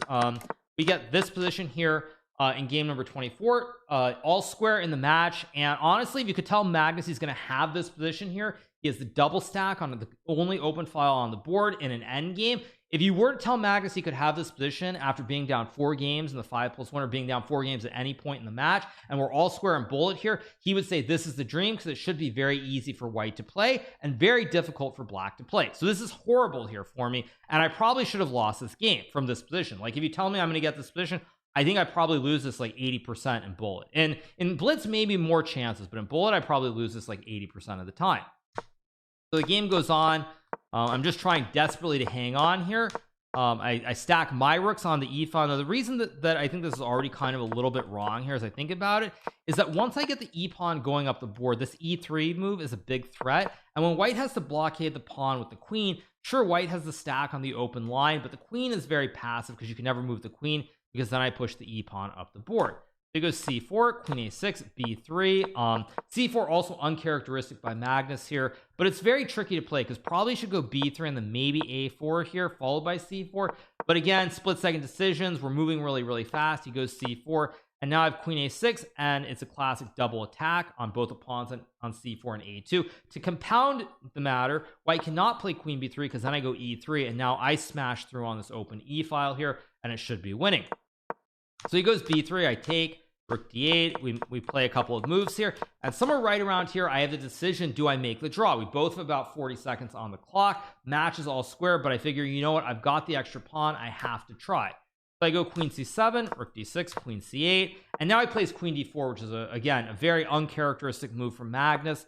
we get this position here. in game number 24, all square in the match. And honestly, if you could tell Magnus he's going to have this position here, he has the double stack on the only open file on the board in an end game. If you were to tell Magnus he could have this position after being down 4 games in the 5+1 or being down 4 games at any point in the match, and we're all square and bullet here, he would say this is the dream, because it should be very easy for white to play and very difficult for black to play. So this is horrible here for me, and I probably should have lost this game from this position. Like, if you tell me I'm going to get this position, I think I probably lose this like 80% in bullet. And in blitz, maybe more chances, but in bullet, I probably lose this like 80% of the time. So the game goes on. I'm just trying desperately to hang on here. I stack my rooks on the e-file. Now, the reason that I think this is already kind of a little bit wrong here as I think about it is that once I get the e-pawn going up the board, this e3 move is a big threat. And when white has to blockade the pawn with the queen, sure, white has the stack on the open line, but the queen is very passive because you can never move the queen, because then I push the e-pawn up the board. It goes c4, queen a6, b3. C4 also uncharacteristic by Magnus here, but it's very tricky to play because probably should go b3 and then maybe a4 here, followed by c4. But again, split-second decisions. We're moving really fast. He goes c4, and now I have queen a6, and it's a classic double attack on both the pawns on c4 and a2. To compound the matter, white cannot play queen b3 because then I go e3, and now I smash through on this open e-file here, and it should be winning. So he goes b3, I take, rook d8, we play a couple of moves here, and somewhere right around here I have the decision, do I make the draw? We both have about 40 seconds on the clock, match is all square, but I figure, you know what, I've got the extra pawn, I have to try. So I go queen c7, rook d6, queen c8, and now he plays queen d4, which is again a very uncharacteristic move from Magnus.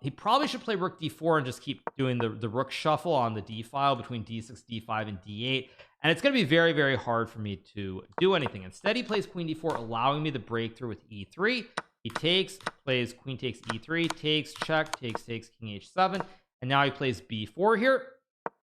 He probably should play rook d4 and just keep doing the rook shuffle on the d file between d6, d5, and d8, and it's going to be very hard for me to do anything. Instead, he plays queen d4, allowing me the breakthrough with e3. He takes, plays queen takes e3, takes, check, takes, king h7, and now he plays b4 here.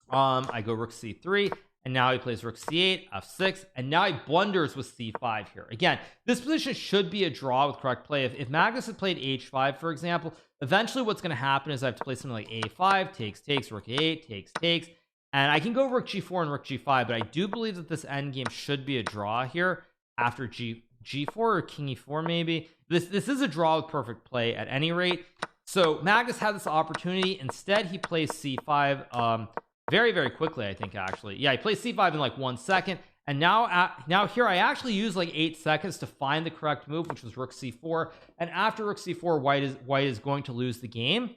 I go rook c3, and now he plays rook c8, f6, and now he blunders with c5 here. Again, this position should be a draw with correct play. If Magnus had played h5, for example, eventually what's going to happen is I have to play something like a5, takes, rook a8, takes, and I can go rook g4 and rook g5, but I do believe that this endgame should be a draw here after g4 or king e4 maybe. This is a draw with perfect play at any rate. So Magnus had this opportunity. Instead, he plays c5 very quickly, I think, actually. Yeah, he plays c5 in like 1 second. And now here I actually use like 8 seconds to find the correct move, which was rook c4. And after rook c4, white is going to lose the game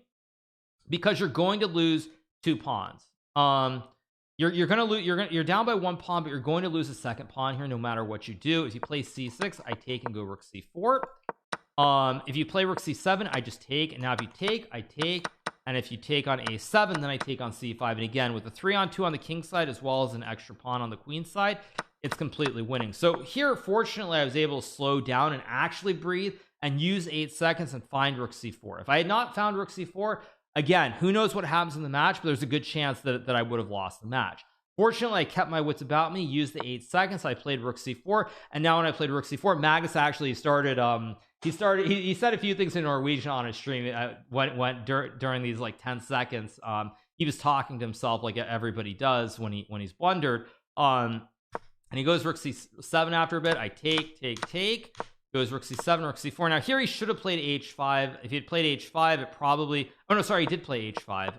because you're going to lose 2 pawns. You're gonna lose. You're down by 1 pawn, but you're going to lose a second pawn here no matter what you do. If you play c6, I take and go rook c4. If you play rook c7, I just take, and now if you take, I take, and if you take on a7, then I take on c5. And again, with the 3-on-2 on the king side as well as an extra pawn on the queen side, it's completely winning. So here, fortunately, I was able to slow down and actually breathe and use 8 seconds and find rook c4. If I had not found rook c4, again, who knows what happens in the match, but there's a good chance that I would have lost the match. Fortunately, I kept my wits about me, used the 8 seconds, I played rook c4, and now when I played rook c4, Magnus actually started, he said a few things in Norwegian on his stream, during these like 10 seconds, he was talking to himself like everybody does when he's blundered, and he goes rook c7 after a bit, I take, goes rook c7, rook c4. Now here he should have played h5. If he had played h5, it probably, oh no, sorry, he did play h5.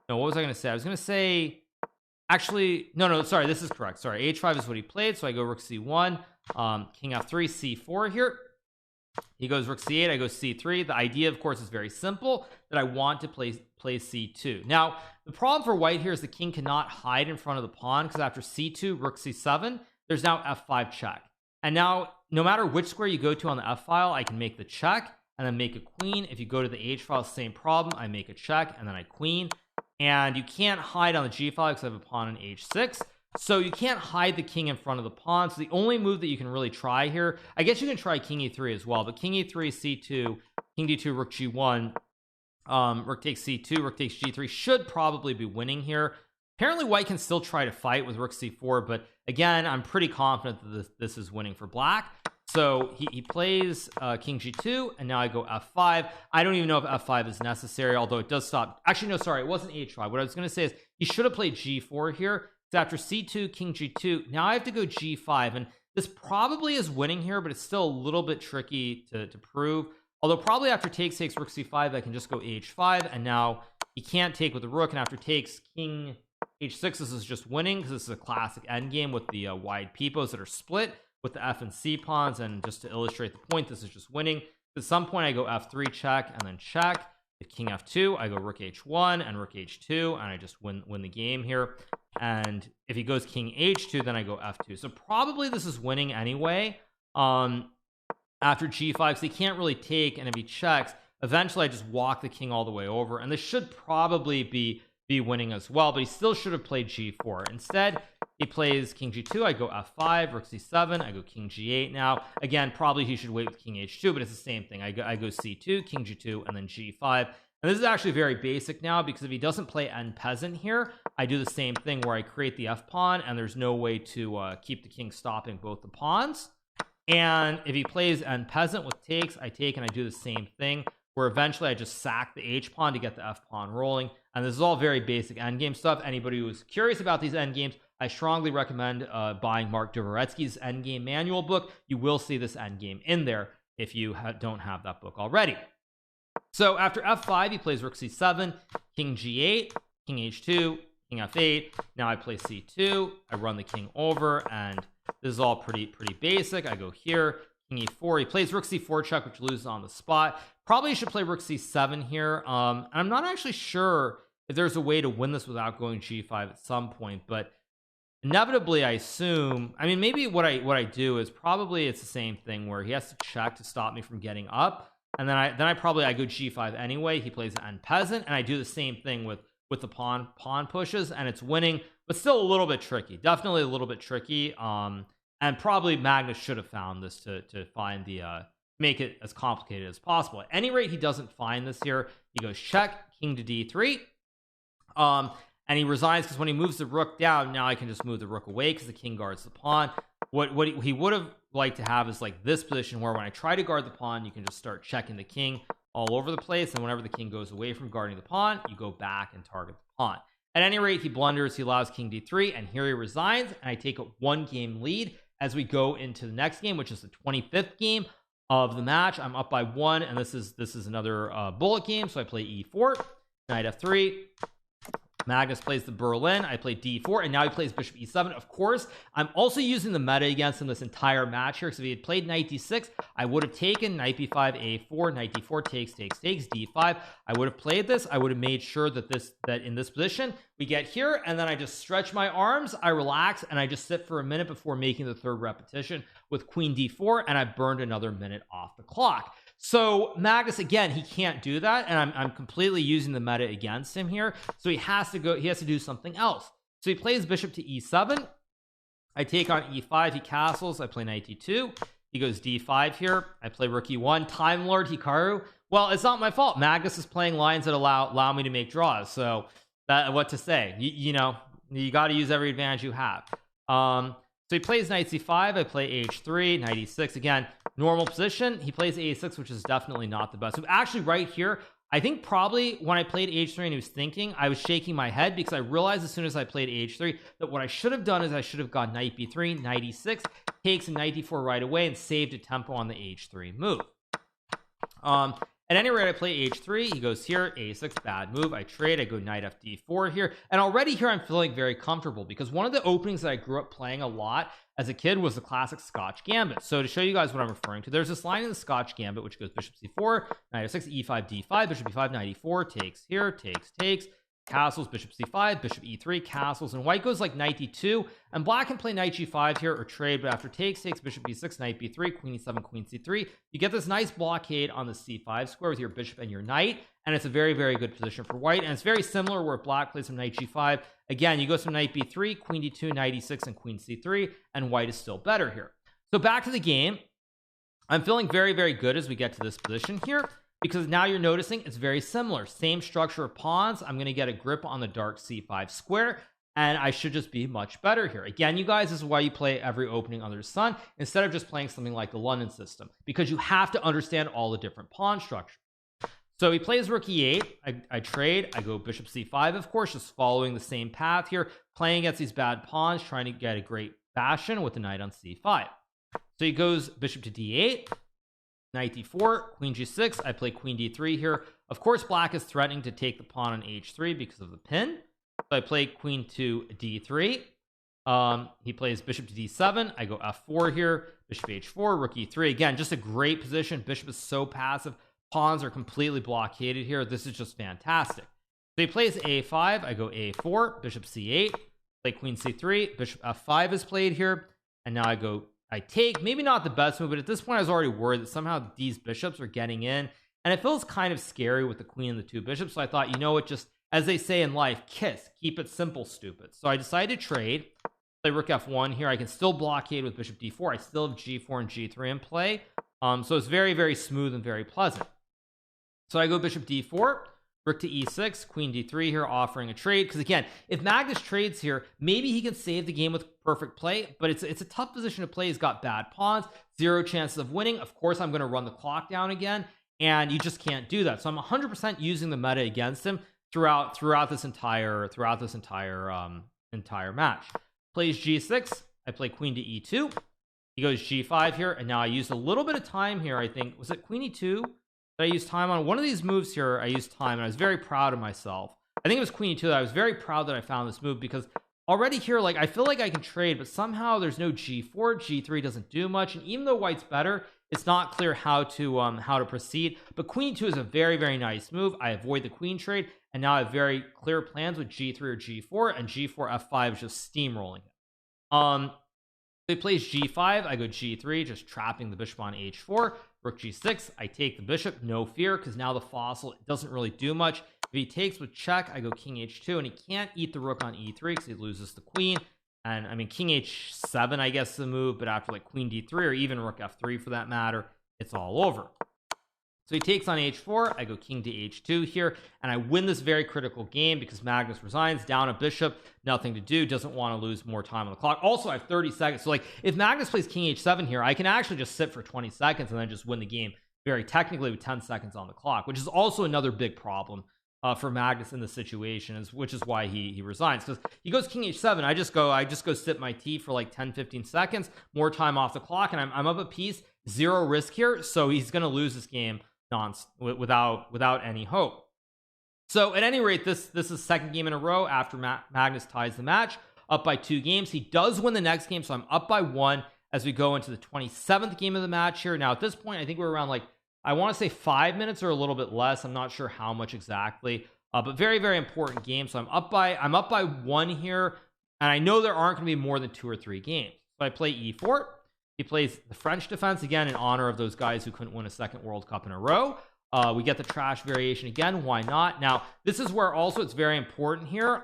No, what was I going to say? I was going to say, actually, no, sorry, this is correct. Sorry, h5 is what he played. So I go rook c1, king f3, c4 here. He goes rook c8, I go c3. The idea, of course, is very simple, that I want to play c2. Now, the problem for white here is the king cannot hide in front of the pawn, because after c2, rook c7, there's now f5 check. And now, no matter which square you go to on the f file, I can make the check and then make a queen. If you go to the h file, same problem. I make a check and then I queen. And you can't hide on the g file because I have a pawn on h6. So you can't hide the king in front of the pawn. So the only move that you can really try here, I guess you can try king e3 as well, but king e3, c2, king d2, rook g1, rook takes c2, rook takes g3 should probably be winning here. Apparently white can still try to fight with rook c4, but again, I'm pretty confident that this is winning for black. So he plays king g2, and now I go f5. I don't even know if f5 is necessary, although it does stop. Actually, no, sorry, it wasn't h5. What I was going to say is he should have played g4 here. So after c2, king g2, now I have to go g5. And This probably is winning here, but it's still a little bit tricky to prove. Although probably after takes rook c5, I can just go h5, and now he can't take with the rook, and after takes king h6, this is just winning because this is a classic endgame with the wide peepos that are split with the f and c pawns. And just to illustrate the point, this is just winning. At some point I go f3 check and then check. If king f2, I go rook h1 and rook h2, and I just win the game here. And if he goes king h2, then I go f2. So probably this is winning anyway. After g5, because he can't really take, and if he checks, eventually I just walk the king all the way over, and this should probably be winning as well. But he still should have played g4. Instead, he plays king g2, I go f5, rook c7, I go king g8. Now again, probably he should wait with king h2, but it's the same thing. I go c2, king g2, and then g5. And this is actually very basic now, because if he doesn't play n peasant here, I do the same thing where I create the f pawn, and there's no way to keep the king stopping both the pawns. And if he plays n peasant with takes, I take, and I do the same thing, where eventually I just sack the h pawn to get the f pawn rolling. And this is all very basic endgame stuff. Anybody who's curious about these endgames, I strongly recommend buying Mark Dvoretsky's endgame manual book. You will see this endgame in there if you don't have that book already. So after f5, he plays rook c7, king g8, king h2, king f8. Now I play c2, I run the king over, and this is all pretty basic. I go here, king e4. He plays rook c4 check, which loses on the spot. Probably should play rook c7 here. And I'm not actually sure if there's a way to win this without going g5 at some point, but inevitably I assume, I mean, maybe what I do is probably it's the same thing where he has to check to stop me from getting up, and then I probably go g5 anyway. He plays n peasant, and I do the same thing with the pawn pushes, and it's winning, but still a little bit tricky. Definitely a little bit tricky. And probably Magnus should have found this to find the make it as complicated as possible. At any rate, he doesn't find this here. He goes check, king to d3. And he resigns because when he moves the rook down, now I can just move the rook away because the king guards the pawn. What he would have liked to have is like this position where when I try to guard the pawn, you can just start checking the king all over the place, and whenever the king goes away from guarding the pawn, you go back and target the pawn. At any rate, he blunders, he allows king d3, and here he resigns, and I take a 1-game lead as we go into the next game, which is the 25th game of the match. I'm up by 1, and this is another bullet game, so I play e4, knight f3. Magnus plays the Berlin, I play d4, and now he plays bishop e7. Of course, I'm also using the meta against him this entire match here, because if he had played knight d6, I would have taken knight b5, a4, knight d4, takes, d5. I would have played this. I would have made sure that in this position, we get here, and then I just stretch my arms, I relax, and I just sit for a minute before making the third repetition with queen d4, and I burned another minute off the clock. So Magnus, again, he can't do that, and I'm completely using the meta against him here. So he has to do something else. So he plays bishop to e7. I take on e5, he castles, I play knight d2. He goes d5 here. I play rook e1. Time Lord Hikaru. Well, it's not my fault. Magnus is playing lines that allow me to make draws. So what to say? You know, you got to use every advantage you have. So he plays knight c5, I play h3, knight e6. Again, normal position. He plays a6, which is definitely not the best. So actually right here, I think probably when I played h3 and he was thinking, I was shaking my head because I realized as soon as I played h3 that what I should have done is I should have gone knight b3, knight e6, takes and knight d4 right away and saved a tempo on the h3 move. At any rate, I play h3, he goes here, a6, bad move. I trade, I go knight fd4 here, and already here I'm feeling very comfortable because one of the openings that I grew up playing a lot as a kid was the classic Scotch Gambit. So to show you guys what I'm referring to, there's this line in the Scotch Gambit which goes bishop c4, knight f6, e5, d5, bishop e5, knight e4, takes here, takes, castles, bishop c5, bishop e3, castles, and white goes like knight d2, and black can play knight g5 here or trade, but after takes, bishop b6, knight b3, queen e7, queen c3, you get this nice blockade on the c5 square with your bishop and your knight, and it's a very good position for white. And it's very similar where black plays some knight g5. Again, you go some knight b3, queen d2, knight e6, and queen c3, and white is still better here. So back to the game. I'm feeling very good as we get to this position here, because now you're noticing it's very similar. Same structure of pawns. I'm going to get a grip on the dark c5 square, and I should just be much better here. Again, you guys, this is why you play every opening under the sun instead of just playing something like the London system, because you have to understand all the different pawn structures. So he plays rook e8. I trade. I go bishop c5, of course, just following the same path here, playing against these bad pawns, trying to get a great fashion with the knight on c5. So he goes bishop to d8, knight d4, queen g6. I play queen d3 here. Of course, black is threatening to take the pawn on h3 because of the pin. So I play queen to d3. He plays bishop to d7. I go f4 here, bishop h4, rook e3. Again, just a great position. Bishop is so passive. Pawns are completely blockaded here. This is just fantastic. So he plays a5. I go a4, bishop c8, play queen c3, bishop f5 is played here. And now I take, maybe not the best move, but at this point I was already worried that somehow these bishops are getting in. And it feels kind of scary with the queen and the two bishops. So I thought, you know what, just as they say in life, kiss, keep it simple, stupid. So I decided to trade, play rook f1 here. I can still blockade with bishop d4. I still have g4 and g3 in play. So it's very, very smooth and very pleasant. So I go bishop d4, rook to e6, queen d3 here, offering a trade. Because again, if Magnus trades here, maybe he can save the game with perfect play, but it's a tough position to play. He's got bad pawns, zero chances of winning. Of course, I'm going to run the clock down again, and you just can't do that. So I'm 100% using the meta against him throughout this entire match. Plays g6. I play queen to e2. He goes g5 here, and now I used a little bit of time here. I think, was it queen e2 that I used time on? One of these moves here I used time, and I was very proud of myself. I think it was queen e2 that I was very proud that I found this move, because already here, like, I feel like I can trade, but somehow there's no g4. G3 doesn't do much, and even though white's better, it's not clear how to proceed. But queen e2 is a very, very nice move. I avoid the queen trade, and now I have very clear plans with g3 or g4, and g4 f5 is just steamrolling it. So he plays g5. I go g3, just trapping the bishop on h4. Rook g6. I take the bishop, no fear, because now the fossil, it doesn't really do much. If he takes with check, I go king h2, and he can't eat the rook on e3 because he loses the queen. And I mean, king h7, I guess, is the move, but after like queen d3 or even rook f3 for that matter, it's all over. So he takes on h4. I go king to h2 here, and I win this very critical game because Magnus resigns, down a bishop, nothing to do, doesn't want to lose more time on the clock. Also, I have 30 seconds. So like, if Magnus plays king h7 here, I can actually just sit for 20 seconds and then just win the game very technically with 10 seconds on the clock, which is also another big problem for Magnus in this situation, which is why he resigns, because he goes king h7. I just go sip my tea for like 10-15 seconds, more time off the clock, and I'm up a piece, zero risk here. So he's going to lose this game without any hope. So at any rate, this is second game in a row after Magnus ties the match, up by 2 games. He does win the next game, so I'm up by 1 as we go into the 27th game of the match here. Now at this point, I think we're around, like, I want to say 5 minutes or a little bit less. I'm not sure how much exactly, but very, very important game. So I'm up by 1 here, and I know there aren't going to be more than 2 or 3 games. So I play e4. He plays the French defense again in honor of those guys who couldn't win a second World Cup in a row. We get the trash variation again. Why not? Now, this is where also it's very important here.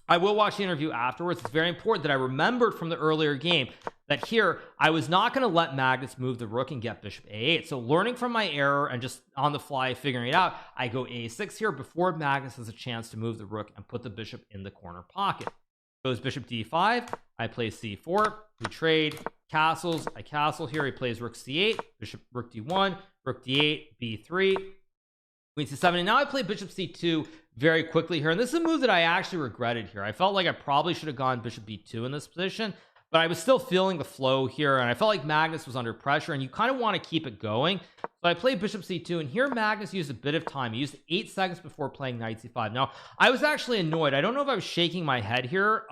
I will watch the interview afterwards. It's very important that I remembered from the earlier game that here I was not going to let Magnus move the rook and get bishop a8. So learning from my error and just on the fly figuring it out, I go a6 here before Magnus has a chance to move the rook and put the bishop in the corner pocket. Goes bishop d5. I play c4. We trade castles. I castle here. He plays rook c8, bishop rook d1, rook d8, b3, queen c7, and now I play bishop c2 very quickly here. And this is a move that I actually regretted here. I felt like I probably should have gone bishop b2 in this position, but I was still feeling the flow here, and I felt like Magnus was under pressure, and you kind of want to keep it going. So I played bishop c2, and here Magnus used a bit of time. He used 8 seconds before playing knight c5. Now, I was actually annoyed. I don't know if I was shaking my head here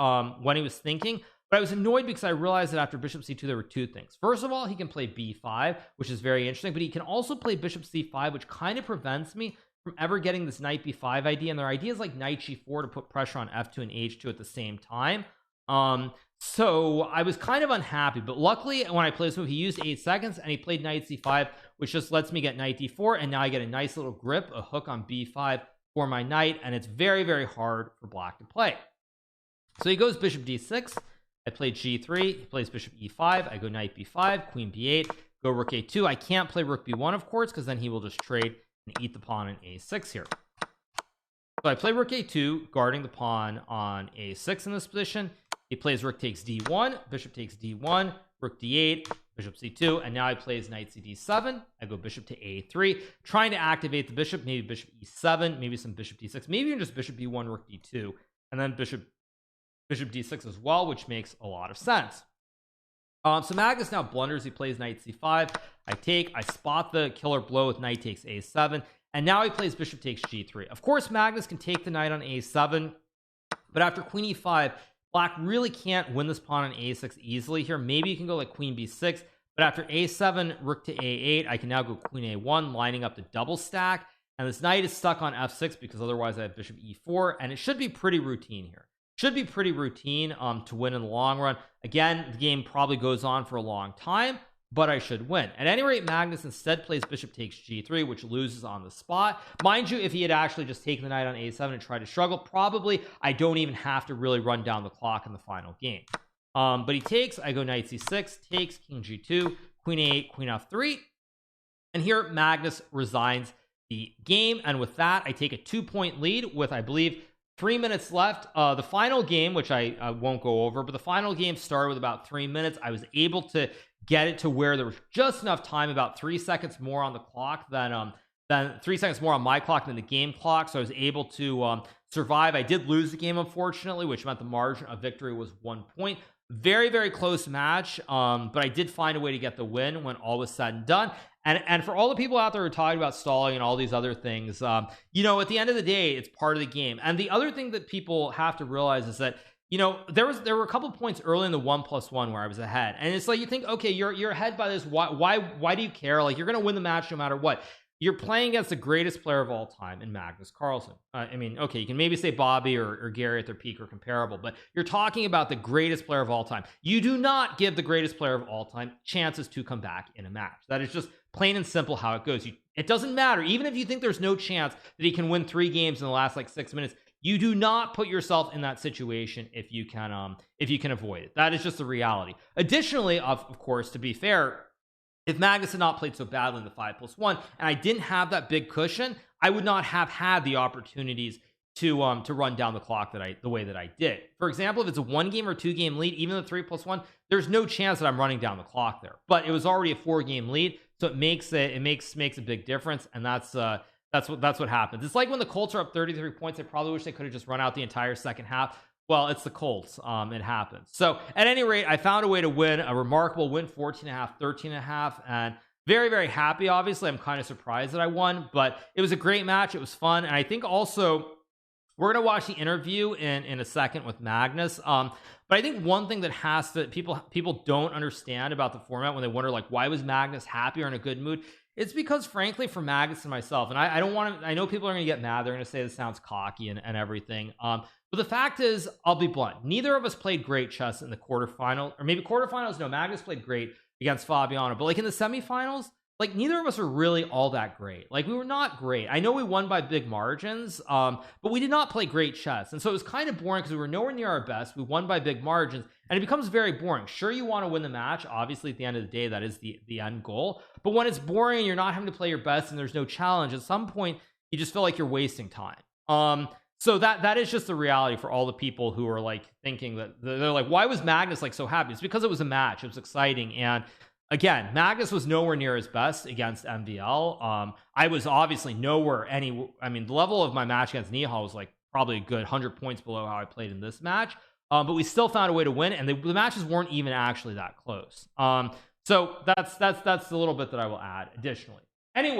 when he was thinking, but I was annoyed because I realized that after bishop c2, there were 2 things. First of all, he can play b5, which is very interesting, but he can also play bishop c5, which kind of prevents me from ever getting this knight b5 idea. And their idea is like knight g4 to put pressure on f2 and h2 at the same time. So I was kind of unhappy, but luckily when I played this move, he used 8 seconds and he played knight c5, which just lets me get knight d4, and now I get a nice little grip, a hook on b5 for my knight, and it's very, very hard for black to play. So he goes bishop d6. I play g3. He plays bishop e5. I go knight b5, queen b8, go rook a2. I can't play rook b1, of course, because then he will just trade and eat the pawn in a6 here. So I play rook a2, guarding the pawn on a6 in this position. He plays rook takes d1, bishop takes d1, rook d8, bishop c2, and now he plays knight cd7. I go bishop to a3, trying to activate the bishop, maybe bishop e7, maybe some bishop d6, maybe even just bishop b1, rook d2, and then bishop d6 as well, which makes a lot of sense. So Magnus now blunders. He plays knight c5. I spot the killer blow with knight takes a7, and now he plays bishop takes g3. Of course, Magnus can take the knight on a7, but after queen e5, black really can't win this pawn on a6 easily here. Maybe you can go like queen b6, but after a7, rook to a8, I can now go queen a1, lining up the double stack, and this knight is stuck on f6 because otherwise I have bishop e4, and it should be pretty routine here. Should be pretty routine to win in the long run. Again, the game probably goes on for a long time, but I should win. At any rate, Magnus instead plays bishop takes g3, which loses on the spot. Mind you, if he had actually just taken the knight on a7 and tried to struggle, probably I don't even have to really run down the clock in the final game. But he takes, I go knight c6, takes, king g2, queen a8, queen f3, and here Magnus resigns the game, and with that I take a 2-point lead with, I believe, 3 minutes left. The final game, which I won't go over, but the final game started with about 3 minutes. I was able to get it to where there was just enough time, about 3 seconds more on the clock than 3 seconds more on my clock than the game clock, so I was able to survive. I did lose the game, unfortunately, which meant the margin of victory was 1 point. Very, very close match, but I did find a way to get the win when all was said and done. And for all the people out there who are talking about stalling and all these other things, you know, at the end of the day, it's part of the game. And the other thing that people have to realize is that, you know, there were a couple points early in the 1+1 where I was ahead, and it's like you think, okay, you're ahead by this. Why do you care? Like, you're gonna win the match no matter what. You're playing against the greatest player of all time in Magnus Carlsen. I mean, okay, you can maybe say Bobby or Gary at their peak are comparable, but you're talking about the greatest player of all time. You do not give the greatest player of all time chances to come back in a match. That is just plain and simple how it goes. It doesn't matter. Even if you think there's no chance that he can win 3 games in the last like 6 minutes, you do not put yourself in that situation if you can avoid it. That is just the reality. Additionally, of course, to be fair, if Magnus had not played so badly in the 5+1 and I didn't have that big cushion, I would not have had the opportunities to run down the clock the way that I did. For example, if it's a 1 game or 2 game lead, even the 3+1, there's no chance that I'm running down the clock there. But it was already a 4 game lead, so it makes a big difference, and that's what happens. It's like when the Colts are up 33 points, I probably wish they could have just run out the entire second half. Well, it's the Colts. It happens. So at any rate, I found a way to win, a remarkable win, 14.5, 13.5, and very, very happy. Obviously, I'm kind of surprised that I won, but it was a great match. It was fun. And I think also we're going to watch the interview in a second with Magnus. But I think one thing that people don't understand about the format when they wonder, like, why was Magnus happy or in a good mood? It's because, frankly, for Magnus and myself, and I don't want to, I know people are going to get mad. They're going to say this sounds cocky and everything. But the fact is, I'll be blunt. Neither of us played great chess in the quarterfinal, or maybe quarterfinals. No, Magnus played great against Fabiano, but like in the semifinals, like neither of us were really all that great. Like, we were not great. I know we won by big margins, but we did not play great chess. And so it was kind of boring because we were nowhere near our best. We won by big margins, and it becomes very boring. Sure, you want to win the match. Obviously, at the end of the day, that is the end goal. But when it's boring and you're not having to play your best and there's no challenge, at some point, you just feel like you're wasting time. So that is just the reality for all the people who are like thinking that they're like, why was Magnus like so happy? It's because it was a match. It was exciting. And again, Magnus was nowhere near his best against MVL. I was obviously nowhere I mean, the level of my match against Nihal was like probably a good 100 points below how I played in this match. But we still found a way to win, and the matches weren't even actually that close. So that's a little bit that I will add additionally. Anyway,